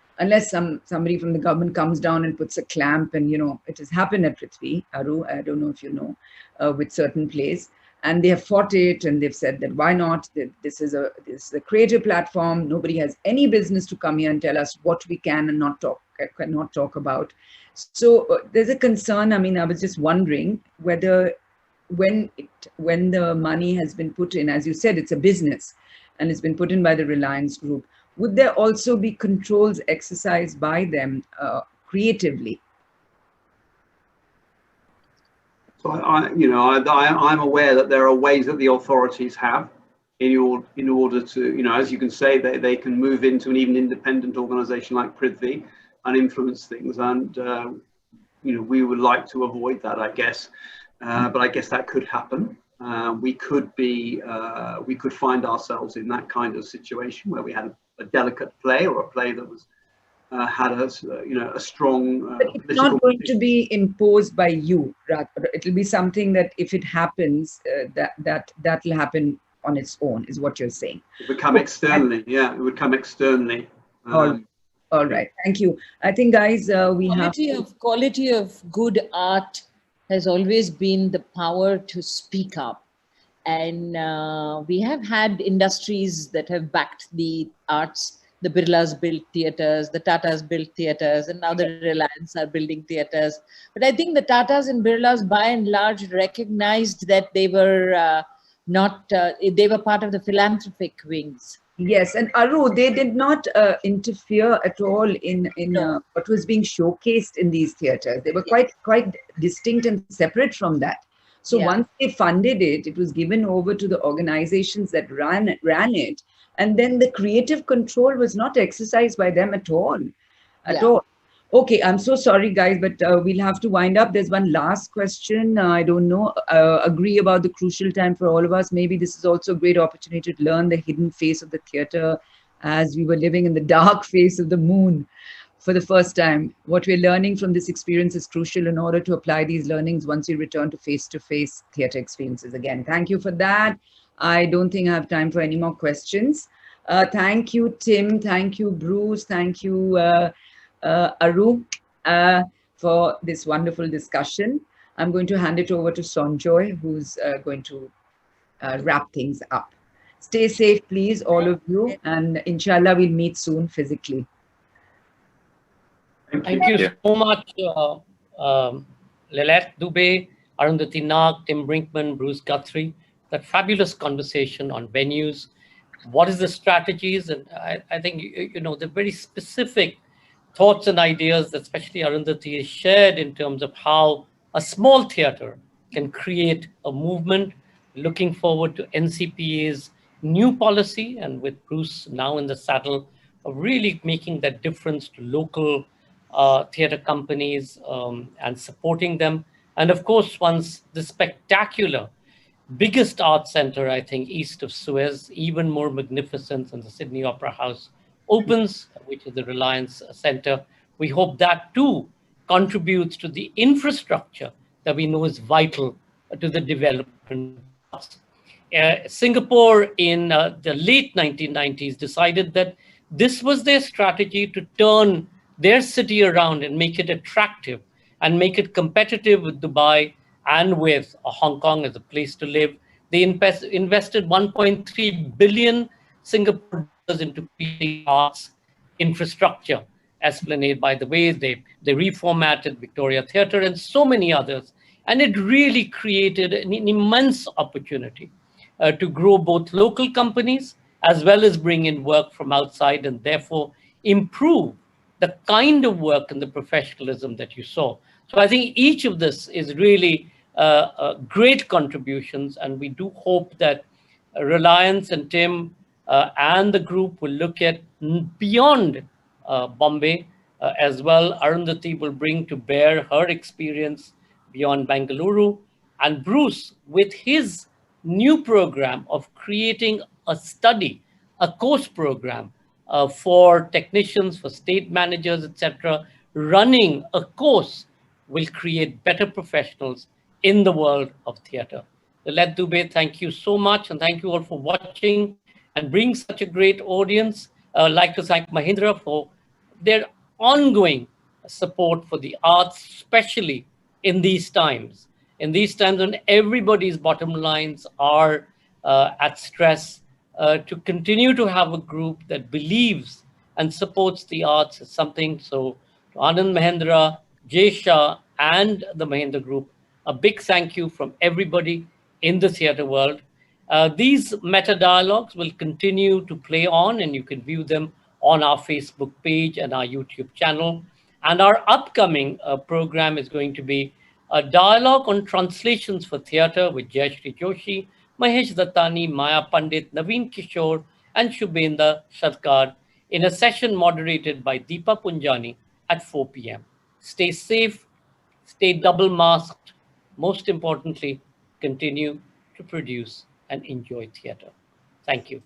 somebody from the government comes down and puts a clamp, and, you know, it has happened at Prithvi, Aru, I don't know if you know, with certain plays, and they have fought it, and they've said that why not? This is a creative platform. Nobody has any business to come here and tell us what we can and cannot talk about. So there's a concern. I mean, I was just wondering whether when the money has been put in, as you said, it's a business and it's been put in by the Reliance Group, would there also be controls exercised by them creatively? So I'm aware that there are ways that the authorities have in order to, you know, as you can say, they can move into an even independent organization like Prithvi and influence things. And, you know, we would like to avoid that, I guess. But I guess that could happen. We could find ourselves in that kind of situation where we had a delicate play, or a play that was had a strong. But it's not going to be imposed by you, rather. It'll be something that if it happens, that'll happen on its own, is what you're saying. It would come externally, yeah. It would come externally. All right, thank you. I think, guys, quality of good art has always been the power to speak up. And we have had industries that have backed the arts. The Birlas built theatres, the Tatas built theatres, and now the Reliance are building theatres. But I think the Tatas and Birlas, by and large, recognized that they were they were part of the philanthropic wings. Yes, and Aru, they did not interfere at all in what was being showcased in these theatres. They were quite distinct and separate from that. So once they funded it, it was given over to the organizations that ran it. And then the creative control was not exercised by them at all. Okay, I'm so sorry, guys, but we'll have to wind up. There's one last question. I don't know. Agree about the crucial time for all of us. Maybe this is also a great opportunity to learn the hidden face of the theatre as we were living in the dark face of the moon for the first time. What we're learning from this experience is crucial in order to apply these learnings once we return to face-to-face theatre experiences again. Thank you for that. I don't think I have time for any more questions. Thank you, Tim. Thank you, Bruce. Thank you, Aru, for this wonderful discussion. I'm going to hand it over to Sonjoy, who's going to wrap things up. Stay safe, please, all of you. And inshallah, we'll meet soon physically. Thank you so much, Lillete, Dubey, Arundhati Nag, Tim Brinkman, Bruce Guthrie. That fabulous conversation on venues. What is the strategies? And I think, you know, the very specific thoughts and ideas that especially Arundhati has shared in terms of how a small theatre can create a movement. Looking forward to NCPA's new policy, and with Bruce now in the saddle of really making that difference to local theatre companies and supporting them. And of course, once the spectacular biggest art center, I think, east of Suez, even more magnificent than the Sydney Opera House, opens, which is the Reliance Center. We hope that too contributes to the infrastructure that we know is vital to the development. Singapore in the late 1990s decided that this was their strategy to turn their city around and make it attractive and make it competitive with Dubai and with Hong Kong as a place to live. They invested 1.3 billion Singapore dollars into creating arts infrastructure. Esplanade, by the way, they reformatted Victoria Theatre and so many others. And it really created an immense opportunity to grow both local companies as well as bring in work from outside, and therefore improve the kind of work and the professionalism that you saw. So I think each of this is really great contributions, and we do hope that Reliance and Tim and the group will look at beyond Bombay as well. Arundhati will bring to bear her experience beyond Bengaluru, and Bruce with his new program of creating a study, a course program for technicians, for state managers, etc., running a course will create better professionals in the world of theatre. Lillete, Dubey, thank you so much, and thank you all for watching and bring such a great audience. I'd like to thank Mahindra for their ongoing support for the arts, especially in these times. In these times when everybody's bottom lines are at stress, to continue to have a group that believes and supports the arts is something. So to Anand Mahindra, Jay Shah, and the Mahindra Group, a big thank you from everybody in the theatre world. These meta dialogues will continue to play on, and you can view them on our Facebook page and our YouTube channel. And our upcoming program is going to be a dialogue on translations for theatre with Jayashree Joshi, Mahesh Dattani, Maya Pandit, Naveen Kishore, and Shubhendra Sarkar in a session moderated by Deepak Punjani at 4 p.m. Stay safe, stay double masked. Most importantly, continue to produce and enjoy theatre. Thank you.